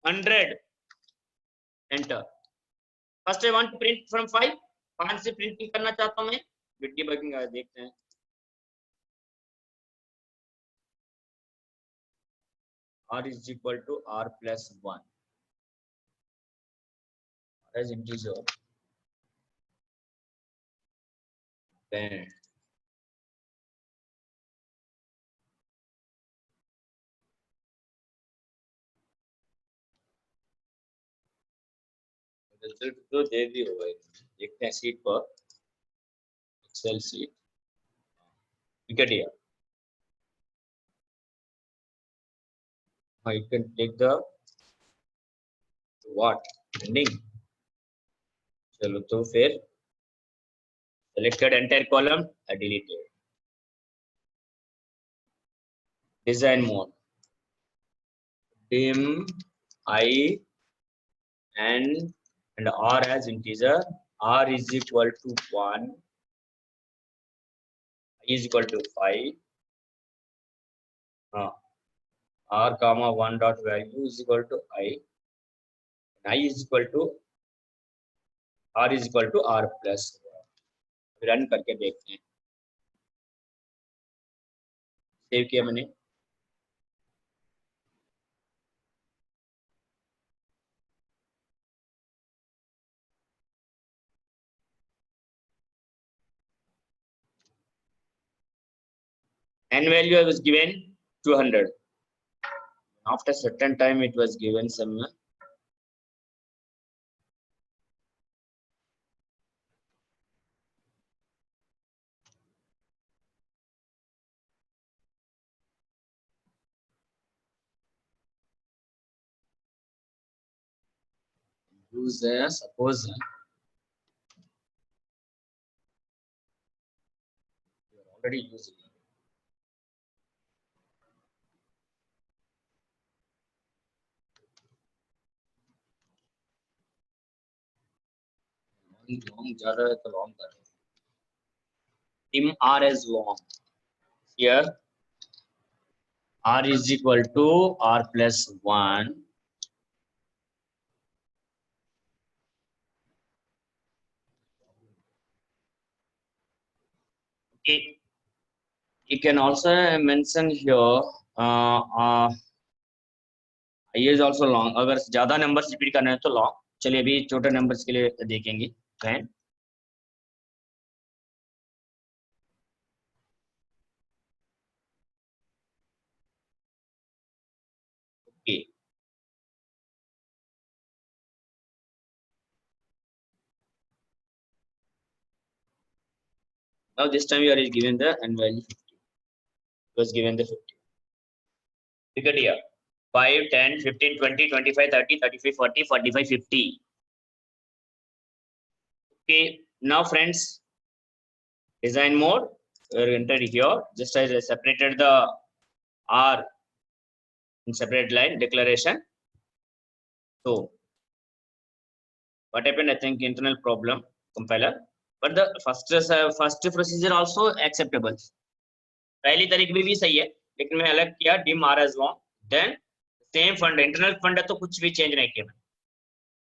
100 enter. First I want to print from 5, 5 से प्रिंट नहीं करना चाहता हूं मैं, बिट डिबगिंग देखते हैं। r is equal to r plus 1 as integer, then result तो दे दी होगा, देखते हैं शीट पर, Excel sheet, look at here. You can take the what ending, चलो तो फिर selected entire column, I deleted. Design mode, dim I and r as integer, r is equal to 1, I is equal to 5, r comma 1 dot value is equal to I is equal to r is equal to r plus। Run करके देखते हैं, save किया मैंने, n value I was given 200, after certain time it was given some use suppose you are already using long ज्यादा है तो long कर, dim r as long, here r is equal to r plus 1, okay. You can also mention here I is also long, अगर ज्यादा numbers repeat करना है तो long। चलिए अभी छोटे नंबर्स के लिए देखेंगे friend, okay. Now this time you are given the n value 50, was given the 50, look at here, 5 10 15 20 25 30 35 40 45 50, okay. Now friends, design mode, enter here, just as I separated the r in separate line declaration. So what happened, I think internal problem compiler, but the first procedure also acceptable, पहली तरीके में भी सही है, लेकिन मैं अलग किया dim r as long, then same fund internal fund है तो कुछ भी चेंज नहीं किया।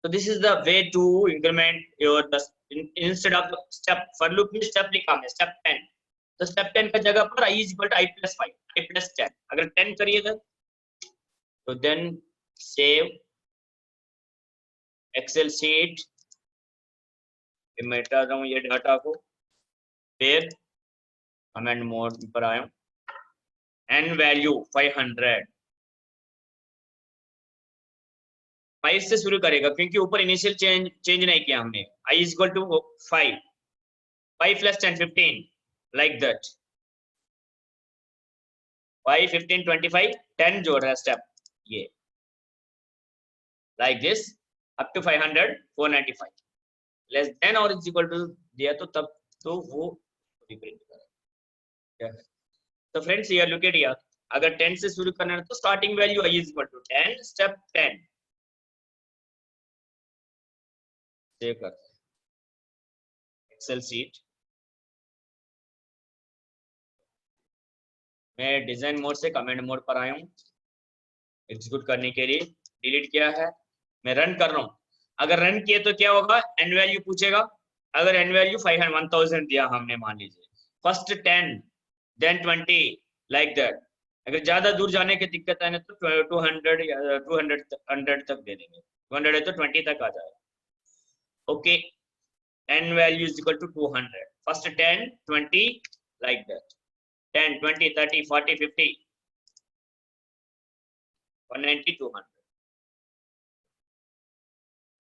So this is the way to increment your instead of step, for loop में step लिखा है step 10, तो step 10 का जगह पर I is equal to I plus 5, I plus 10, अगर 10 करिएगा तो then save Excel sheet, मैं हटा रहा हूँ ये डाटा को, फिर कमेंट मोड पर आया, n वैल्यू 500, 5 से शुरू करेगा क्योंकि ऊपर इनिशियल चेंज नहीं किया हमने, I is equal to 5, 5 plus 10 15, like that, 5 15 25 10 जोड़ रहा है स्टेप, ये like this up to 500 495, less than or is equal to दिया तो तब तो वो रिप्रिंट करेगा। तो फ्रेंड्स ये लुक एट हियर, अगर 10 से शुरू करना है तो starting value I is equal to 10 step 10, save करते हैं एक्सेल सीट। मैं डिजाइन मोड से कमेंट मोड पर आया हूँ एग्जीक्यूट करने के लिए। डिलीट किया है, मैं रन कर रहा हूँ। अगर रन किए तो क्या होगा, एन वैल्यू पूछेगा। अगर एन वैल्यू 1000 दिया हमने, मान लीजिए फर्स्ट 10 देन 20 लाइक दैट। अगर ज्यादा दूर जाने की दिक्कत है ना तो 200 या 200 तक दे देंगे। 200 है तो 20 तक आ जाएगा। Okay, n value is equal to 200, first 10 20 like that, 10 20 30 40 50 190 200.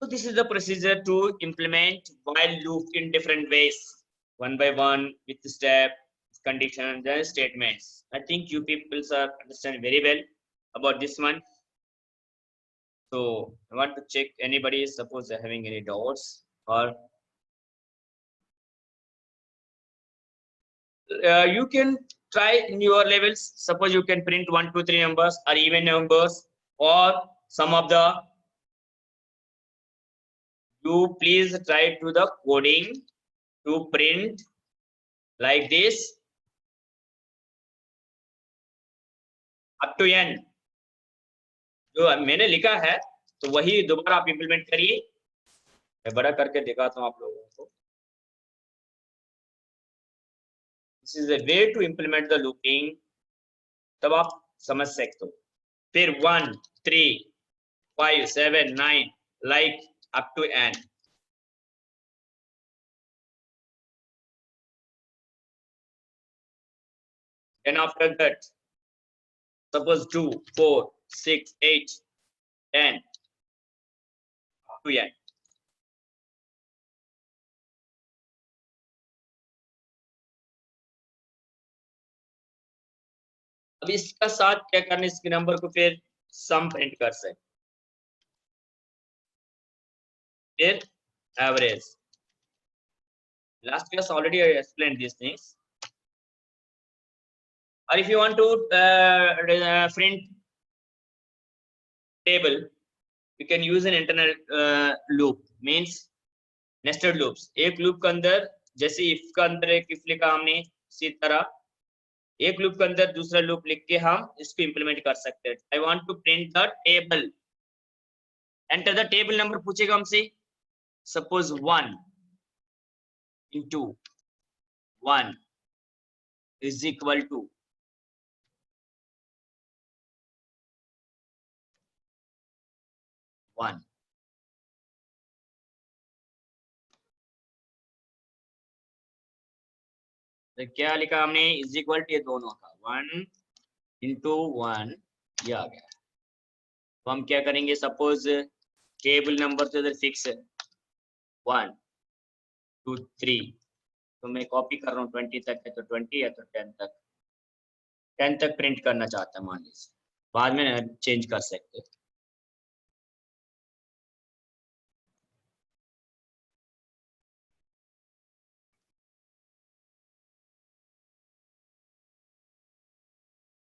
So this is the procedure to implement while loop in different ways, one by one, with step, conditions and statements. I think you people are understand very well about this one. So I want to check anybody suppose they're having any doubts, or you can try in your levels. Suppose you can print 1 2 3 numbers or even numbers, or some of the, you please try to the coding to print like this up to n। जो मैंने लिखा है तो वही दोबारा आप implement करिए। मैं बड़ा करके दिखाता हूँ आप लोगों को। This is a way to implement the looping, तब आप समझ सकते हो। फिर 1 3 5 7 9 like up to n। Then after that, suppose 2 4 6 8 10 up to n। अब इसका साथ क्या करना, इसके नंबर को फिर सम प्रिंट कर सकते, फिर average. Last class already I explain this things. और if you want to print table, you can use an internal loop, means nested loops। एक लूप के अंदर, जैसे if का अंदर एक if लिखा हमने, इसी तरह एक लूप के अंदर दूसरा लूप लिख के हम इसको इंप्लीमेंट कर सकते हैं। I want to print the table, enter the table number पूछेगा हमसे। Suppose 1 into 1 is equal to 1। तो क्या लिखा हमने, इज इक्वल टू, ये दोनों का 1 into 1 ये आ गया। तो हम क्या करेंगे, सपोज टेबल नंबर तो इधर फिक्स है 1 2 3, तो मैं कॉपी कर रहा हूँ 20 तक है तो 20 या तो 10 तक, 10 तक प्रिंट करना चाहता है मान लीजिए, बाद में चेंज कर सकते हैं।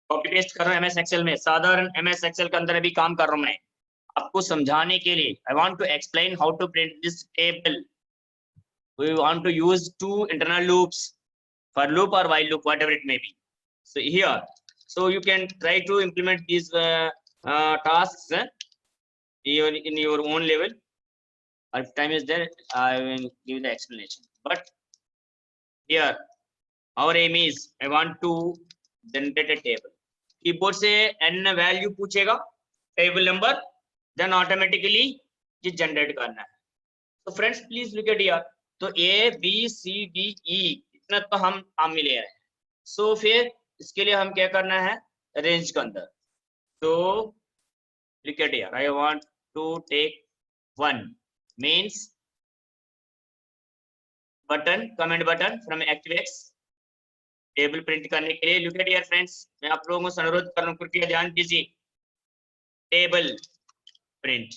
कॉपी पेस्ट कर रहा हूँ एमएस एक्सेल में, साधारण एमएस एक्सेल के अंदर अभी काम कर रहा हूँ मैं आपको समझाने के लिए। I want to explain how to print this table. We want to use to internal loops, for loop or while loop, whatever it may be. So here, so you can try to implement these tasks in your own level. If time is there, I will give the explanation. But here, our aim is, I want to generate a table. Keyboard से n value पूछेगा, table number, then automatically ये generate करना है। तो friends please look at here, तो A B C D E इतना तो हम ले रहे हैं। सो फिर इसके लिए हम क्या करना है, रेंज के अंदर, तो look at here, I want to take 1 means button, command button from ActiveX, table print करने के लिए। लुक एट हियर फ्रेंड्स, मैं आप लोगों से अनुरोध कर रहा हूं, कृपया ध्यान दीजिए, table print.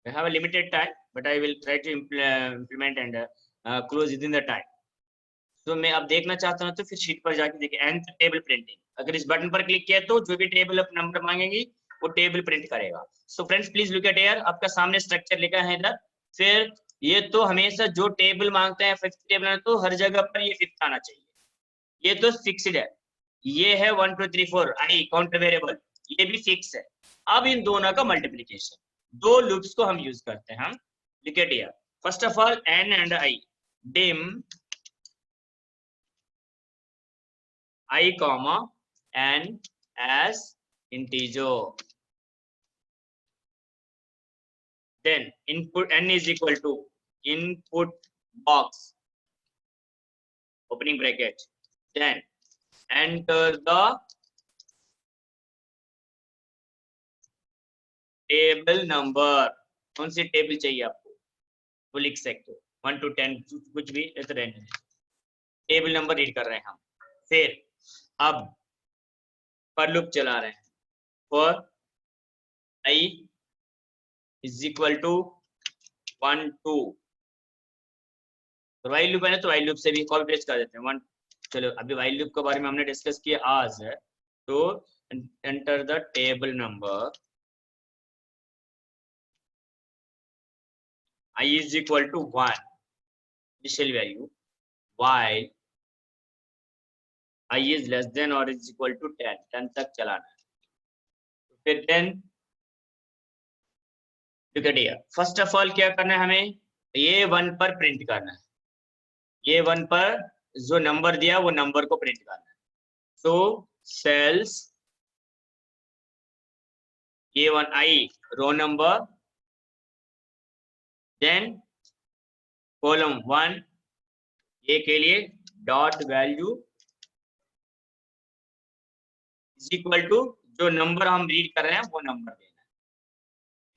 I have a limited time, but I will try to implement and close within the time. तो मैं अब देखना चाहता हूँ तो फिर शीट पर जाके देखिए एंड टेबल प्रिंटिंग, अगर इस बटन पर क्लिक किया तो जो भी टेबल ऑफ नंबर मांगेंगी वो टेबल प्रिंट करेगा। So friends please look at here, आपका सामने स्ट्रक्चर लिखा है इधर। फिर ये तो हमेशा जो टेबल मांगते हैं फिफ्थ टेबल है तो हर जगह पर ये फिफ्थ आना चाहिए, ये तो फिक्स्ड है। ये है 1 2 3 4 आई काउंटर वेरिएबल, ये भी फिक्स है। अब इन दोनों का मल्टीप्लिकेशन, दो लूप्स को हम यूज करते हैं। हम look at here, first of all n and i, dim I comma n as integer, then input n is equal to input box opening bracket, then enter the table number, कौन सी table चाहिए आपको वो लिख सकते हो, 1 to 10 कुछ भी ऐसे रहने, टेबल नंबर रीड कर रहे हैं हम। फिर अब पर लूप चला रहे हैं, for i is equal to 1 2, तो वाइल लूप है ना, तो वाइल लूप से भी कॉपी पेस्ट कर देते हैं 1। चलो अभी वाइल लूप के बारे में हमने डिस्कस किया आज है, तो enter the table number I is equal to 1 initial value, while I is less than or is equal to 10, 10 तक चलाना है। तो फिर 10 look at here, first of all क्या करना है हमें, ये 1 पर प्रिंट करना है, ये 1 पर जो नंबर दिया वो नंबर को प्रिंट करना है। तो cells A1 I row number, then column 1 a के लिए dot value is equal to जो नंबर हम रीड कर रहे हैं वो नंबर देना है।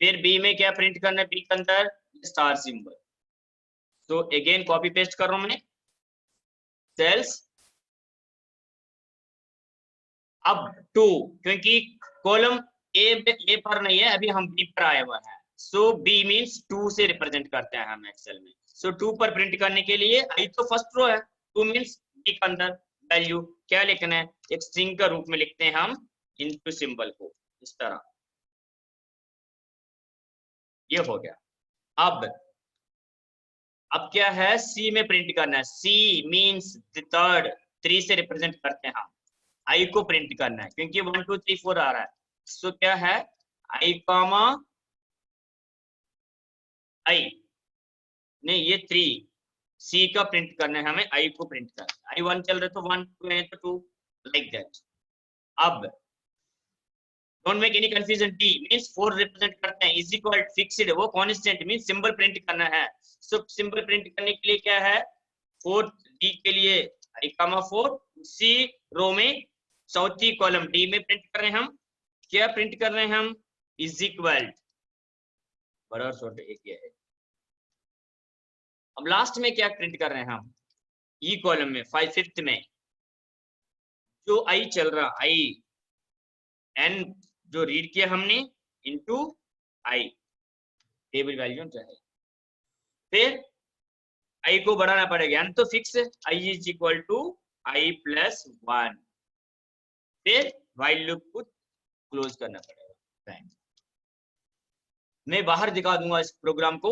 फिर बी में क्या प्रिंट करना है, बी के अंदर स्टार सिंबल। तो अगेन कॉपी पेस्ट कर रहा हूं मैं, सेल्स अब 2, क्योंकि कॉलम ए पर नहीं है, अभी हम बी पर आए हुए हैं, सो बी मींस 2 से रिप्रेजेंट करते हैं हम एक्सेल में। सो 2 पर प्रिंट करने के लिए आई तो फर्स्ट रो है, 2 मींस बी के अंदर वैल्यू क्या लिखना है, एक स्ट्रिंग का रूप में लिखते हैं हम इनटू सिंबल को, इस तरह ये हो गया। अब क्या है, सी में प्रिंट करना है, सी मींस थर्ड, 3 से रिप्रेजेंट करते हैं हम, आई को प्रिंट करना है क्योंकि 1 2 3 4 आ रहा है। सो क्या है, आई कॉमा आई नहीं, ये 3 सी का प्रिंट करना है हमें, आई को प्रिंट करना है। आई 1 चल रहा है तो 1, 2 है तो 2, लाइक दैट। अब don't make any confusion, D means 4 represent करते हैं, इज इक्वल फिक्स्ड, वो कांस्टेंट मींस सिंबल प्रिंट करना है। सो सिंबल प्रिंट करने के लिए क्या है, 4 डी के लिए आई कॉमा 4, सी रो में चौथी कॉलम डी में प्रिंट कर रहे हैं हम, क्या प्रिंट कर रहे हैं हम, इज इक्वल बड़ा छोटा एक ये है। अब लास्ट में क्या प्रिंट कर रहे हैं हम, ई कॉलम में 5th में जो आई चल रहा, आई एन जो रीड किया हमने इनटू आई टेबल वैल्यू चाहिए। फिर आई को बढ़ाना पड़ेगा, एन तो फिक्स है, i is equal to i plus 1। फिर व्हाइल लूप को क्लोज करना पड़ेगा। मैं बाहर दिखा दूंगा इस प्रोग्राम को,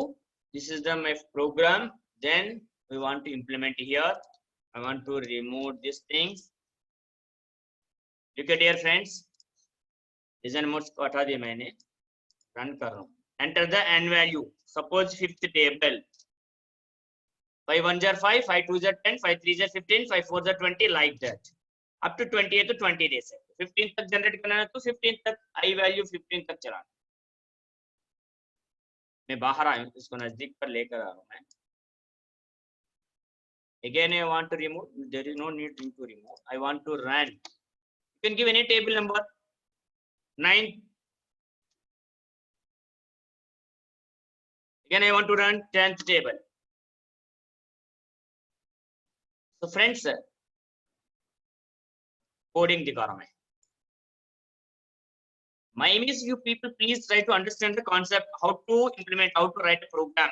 this is the my program, then we want to implement here, I want to remove this things. Look at here friends, reason modes को हटा दिया मैंने, रन कर रहा हूं। Enter the n value, suppose 5th table, 5 1 jar 5, 5 2 jar 10, 5 3 jar 15, 5 4 jar 20, like that. Up to 20 है तो 20 दे सकते, 15 तक जनरेट करना है तो 15 तक, आई वैल्यू 15 तक चलाना। मैं बाहर आया हूं, इसको नजदीक पर लेकर आ रहा हूं मैं। Again I want to remove, there is no need to remove, I want to run, you can give any table number, 9, again I want to run 10th table. So friends, coding दिखा रहा हूं मैं, Mime is you people please try to understand the concept, how to implement, how to write a program.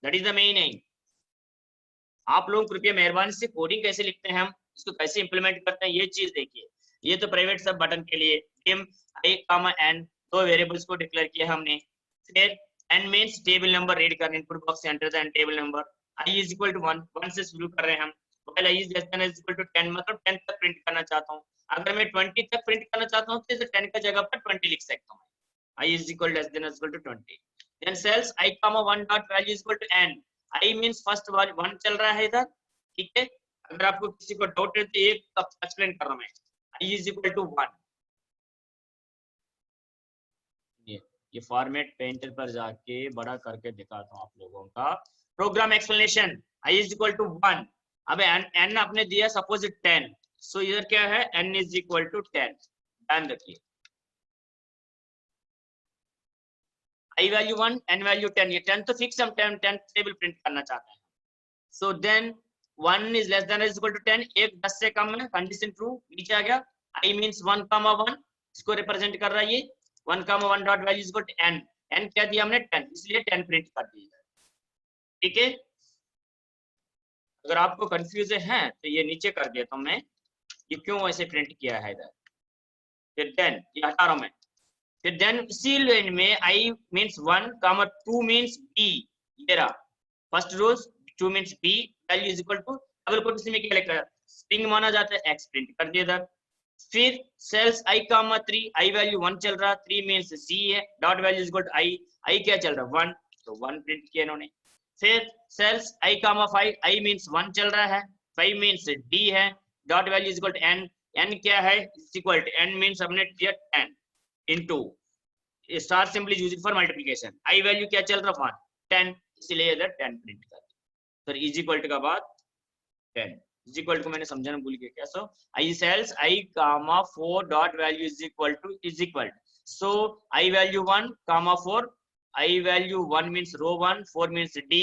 That is the main aim. आप लोग कृपया मेहरबानी से coding कैसे लिखते हैं, हम इसको कैसे इंप्लीमेंट करते हैं, ये चीज देखिए. ये तो प्राइवेट सब बटन के लिए गेम आई कामा एन दो वेरिएबल्स को डिक्लेयर किया हमने. फिर n means table number read करना, इनपुट बॉक्स से enter the n table number. I is equal to 1, 1 से शुरू कर रहे हैं हम. While i is less than is equal to 10, मतलब 10 तक प्रिंट करना चाहता हूं. अगर मैं 20 तक प्रिंट करना चाहता हूं तो इसे 10 का जगह पर 20 लिख सकता हूं. I is equal less than is equal to 20. Then cells i comma 1 dot value is equal to n. I means first 1 चल रहा है इधर, ठीक है. अगर आपको किसी को डाउट है तो ये एक्सप्लेन कर रहा हूं मैं. आई इज इक्वल टू 1. ये फॉर्मेट पेंटर पर जाके बड़ा करके दिखाता हूं आप लोगों का program explanation. I is equal to 1. अब n आपने दिया सपोज 10, सो इधर क्या है n इज इक्वल टू 10. ध्यान रखिए i वैल्यू 1 n वैल्यू 10. ये 10 तो फिक्स, हम 10 टेबल प्रिंट करना चाहते हैं. So then 1 is less than is equal to 10. एक 10 से कम है, कंडीशन ट्रू, नीचे आ गया. i मींस 1 कामा 1, इसको रिप्रेजेंट कर रहा है ये 1 comma 1 dot value is equal to n. n क्या दिया हमने 10, इसलिए 10 प्रिंट कर दिया. ठीक है. अगर आपको कंफ्यूज है तो ये नीचे कर देता हूं मैं, ये क्यों ऐसे प्रिंट किया है इधर. फिर देन ये हटा रहा हूं मैं. फिर देन इसी लाइन में i means 1 comma 2 means b. ये रहा first rows. 2 means b value is equal to double quotation में क्या लिखा है, स्ट्रिंग माना जाता है, x प्रिंट कर दिया इधर. फिर cells i comma 3, i value 1 चल रहा, 3 मींस c है, dot value is equal to i क्या चल रहा 1, तो 1 प्रिंट किया इन्होंने. फिर cells i comma 5, i means 1 चल रहा है, 5 मींस d है, dot value is equal to n. n क्या है is equal to n means हमने दिया 10 into star simply used for multiplication. i value क्या चल रहा 1, 10, इसलिए इधर 10 प्रिंट कर. फिर इज इक्वल टू का बाद 10 इज इक्वल टू मैंने समझाना भूल गया क्या. So i cells i comma 4 dot value is equal. So i value 1 comma 4, i value 1 means row 1, 4 means d,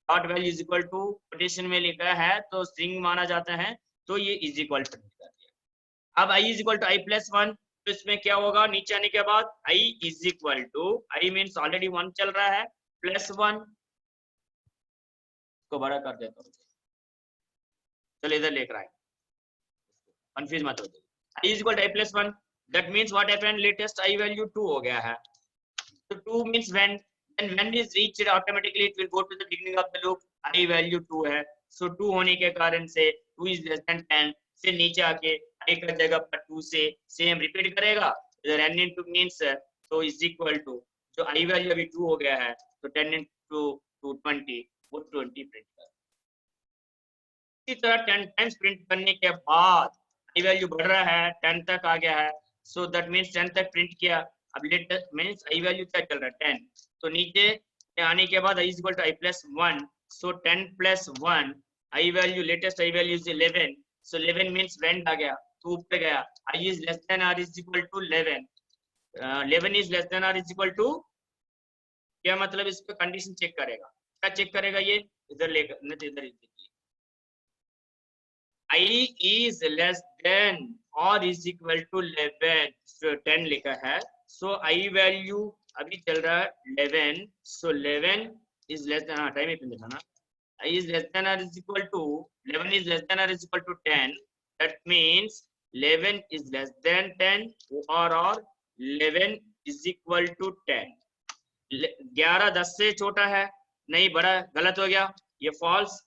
dot value is equal to quotation में लिखा है तो स्ट्रिंग माना जाता है, तो ये इज इक्वल टू कर दिया. अब i is equal to i plus 1, तो इसमें क्या होगा नीचे आने के बाद i is equal to, i means already 1 चल रहा है, प्लस 1 को बड़ा कर देता हूँ. चलो इधर लेकर आए, कंफ्यूज मत हो. i is equal to i plus 1. That means what happened, latest i value 2 हो गया है. तो 2 means when, and when is reached automatically it will go to the beginning of the loop. i value 2 है, so 2 होने के कारण से 2 is less than 10. फिर नीचे आके i का जगह पर 2 से सेम रिपीट करेगा, इधर n into मींस तो इज इक्वल टू जो i वैल्यू अभी 2 हो गया है तो 10 into 20 वो 20 प्रिंट कर. इसी तरह 10 टाइम्स प्रिंट करने के बाद i वैल्यू बढ़ रहा है, 10 तक आ गया है, सो दैट मींस 10 तक प्रिंट किया. अब लेटेस्ट मींस i वैल्यू क्या चल रहा है 10, तो नीचे आने के बाद i is equal to i plus 1, so 10 plus 1 i value, latest i value is 11, so 11 means wend आ गया, तो ऊपर गया. i is less than r is equal to 11, 11 is less than r is equal to, क्या मतलब इस पे condition check करेगा. क्या चेक करेगा ये इधर लेकर, नहीं तो इधर देखिए i is less than or is equal to 11, so 10 लिखा है, so i वैल्यू अभी चल रहा है 11, so 11 is less than, time he pin ना, i is less than or is equal to 11 is less than or is equal to 10. that means 11 is less than 10 or 11 is equal to 10. 11 10 से छोटा है, नहीं बड़ा, गलत हो गया, ये फॉल्स.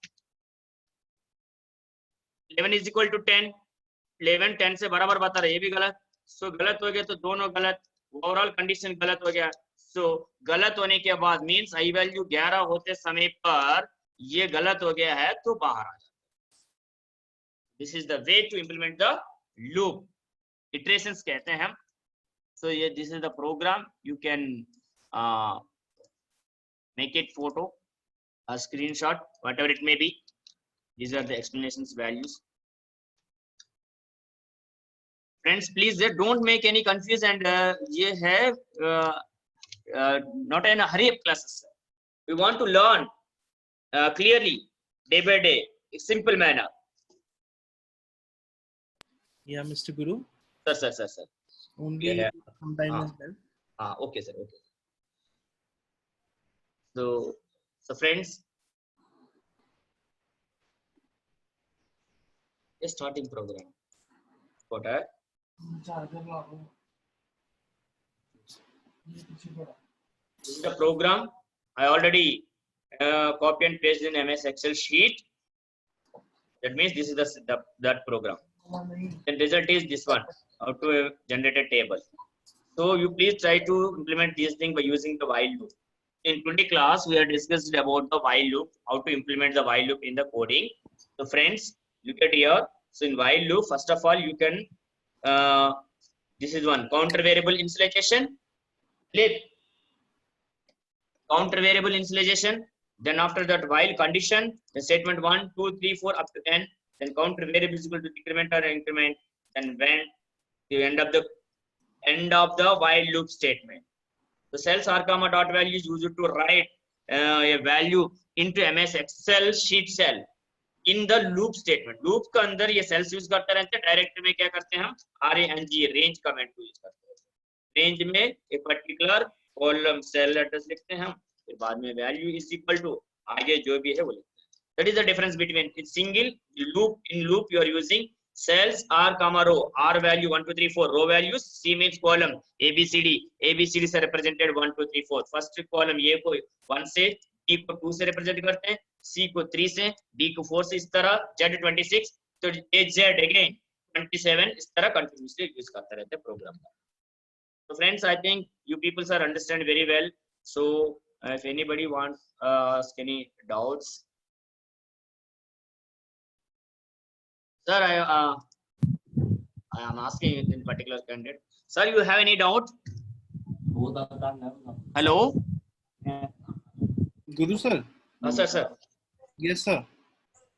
11 is equal to 10, 11 10 से बराबर बता रहा है, ये भी गलत. सो गलत हो गया तो दोनों गलत, ओवरऑल कंडीशन गलत हो गया. सो गलत होने के बाद मींस i वैल्यू 11 होते समय पर ये गलत हो गया है तो बाहर आ जाता है. This is the way to implement the loop, iterations कहते हैं हम. सो ये this is the program, you can make it photo, a screenshot, whatever it may be. These are the explanations values. Friends, please don't make any confuse, and ye hai not in a hurry up classes. We want to learn clearly day by day, in simple manner. Yeah, Mr. Guru. Sir. Only sometime as well. Okay sir, okay. So friends, a starting program what are this is the program I already copy and paste in MS Excel sheet. That means this is that program. The result is this one, how to generate a table. So you please try to implement this thing by using the while loop. In 20 class, we have discussed about the while loop, how to implement the while loop in the coding. So friends, look at here. So in while loop, first of all, you can, this is one, counter variable initialization, flip, counter variable initialization. Then after that, while condition, the statement 1, 2, 3, 4 up to n. Then counter variable is equal to decrement or increment. Then when you end of the while loop statement. The cells r comma dot value is used to write a value into MS Excel sheet cell in the loop statement. Loop के अंदर ये cells use करते रहते हैं. Direct में क्या करते हैं हम RANG range कमेंट को use करते हैं. Range में एक particular column cell address लिखते हैं हम. फिर बाद में value is equal to आगे जो भी है वो लिखते हैं. That is the difference between in single loop. In loop you are using cells r comma row, r value 1 2 3 4, row values, c means column, abcd से represented 1 2 3 4. first column a को 1 से, b को 2 से represent करते हैं, c को 3 से, d को 4 से, इस तरह z 26 तो z again 27, इस तरह continuously यूज करते रहते हैं प्रोग्राम का. So friends, I think you people are understand very well. So if anybody wants ask any doubts. Sir, I am asking in particular candidate. Sir, you have any doubt? Hello? Guru sir. Sir. Yes sir.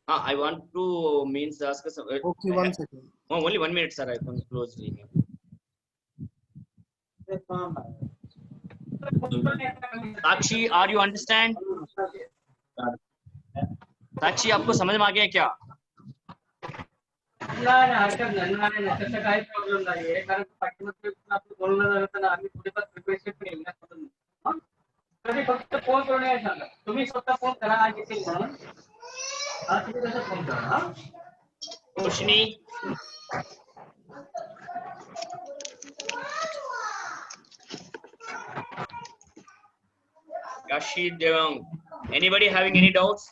I want to means ask us. Okay, 1 second. Oh, only 1 minute, sir. I can close. Sakshi, are you understand? Sakshi, आपको समझ में आ गया क्या? काही problem नाहीये कारण पाठीमध्ये आपलं बोलणं झालं तर आम्ही थोडेफार प्रिपरेशन केलं ना. तरी फक्त फोन करणे सांगा. तुम्ही स्वतः फोन करा आज येतील म्हणून. आज तुम्ही कसं फोन करा. रोशनी, Kashi Devang, anybody having any doubts?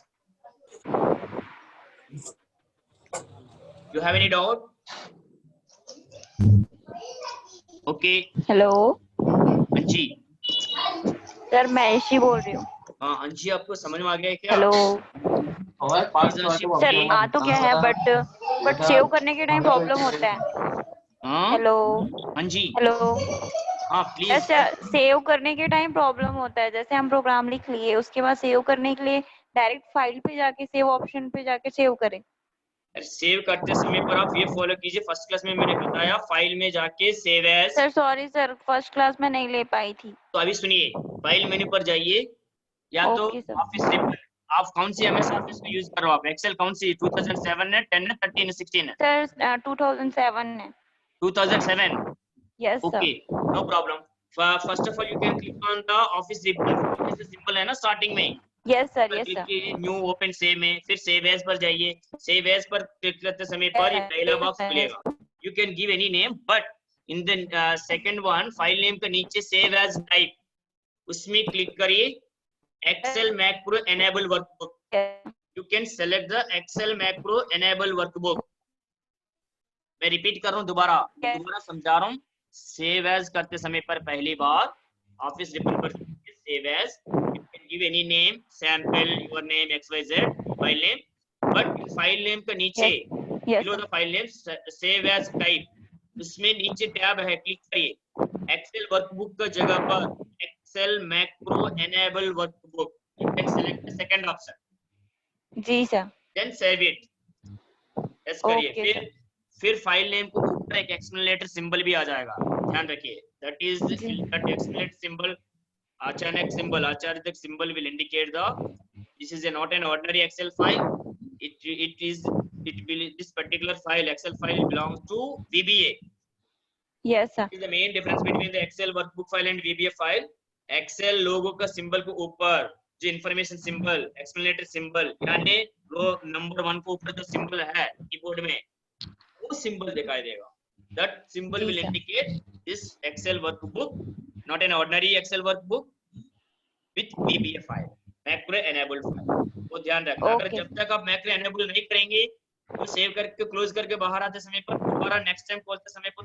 You have any doubt? Okay. Hello अंशी. सर मैं ऐशी बोल रही हूँ. हाँ अंशी, आपको समझ में आ गया है क्या? हेलो सर, आ तो क्या है बट सेव करने के टाइम प्रॉब्लम होता है. हेलो अंशी. हेलो हाँ प्लीज. सेव करने के टाइम प्रॉब्लम होता है. जैसे हम प्रोग्राम लिख लिए, उसके बाद सेव करने के लिए डायरेक्ट फाइल पे जाके सेव ऑप्शन पे जाके सेव करें. सेव करते समय पर आप ये फॉलो कीजिए. फर्स्ट क्लास में मैंने बताया फाइल में जाके save as. Sir sorry sir, first class में नहीं ले पाई थी. तो अभी सुनिए, फाइल मेन्यू पर जाइए, या तो ऑफिस रिप. आप कौन सी एमएस ऑफिस को यूज कर रहे हो? आप एक्सेल कौन सी 2007 है, 10 है, 13 है, 16 है? सर 2007 है. 2007. Yes sir. Okay, no problem. First of all you can click on the office rep. Office simple है ना स्टार्टिंग में. Yes sir. Yes sir. New open save में, फिर सेव एज पर जाइए. सेव एज पर क्लिक करते समय पर ये डायलॉग बॉक्स खुलेगा. You can give any name, but in the second one file name के नीचे सेव एज टाइप, उसमें क्लिक करिए. Excel macro enable workbook. You can select the Excel macro enable workbook. मैं रिपीट कर रहा हूँ, दोबारा समझा रहा हूँ. सेव एज करते समय पर पहली बार ऑफिस रिपोर्ट पर save as, you can give any name, sample, your name, xyz, file name, but file name के नीचे below the file name save as type, उसमें नीचे टैब है, क्लिक करिए. एक्सेल वर्कबुक का जगह पर Excel macro enable workbook, you can select the second option. जी sir. then save it. yes करिए. फिर फाइल नेम को ऊपर एक एक्सप्लेनेटर सिंबल भी आ जाएगा, ध्यान रखिए. that is that explanate symbol, Achanak symbol, Acharyak symbol will indicate this is not an ordinary Excel file. This particular file, Excel file, belongs to VBA. Yes, sir. is the main difference between the Excel workbook file and VBA file. Excel लोगों का symbol को ऊपर जो information symbol, explanatory symbol, यानी वो number 1 को ऊपर जो सिंबल है कीबोर्ड में, वो सिंबल दिखाई देगा. That symbol will ठीक है. indicate this Excel workbook, not an ordinary Excel workbook with VBA file, macro enabled file. वो ध्यान रखना. अगर Okay. जब तक आप macro enable नहीं करेंगे, तो सेव करके क्लोज करके बाहर आते समय पर दोबारा नेक्स्ट टाइम खोलते समय पर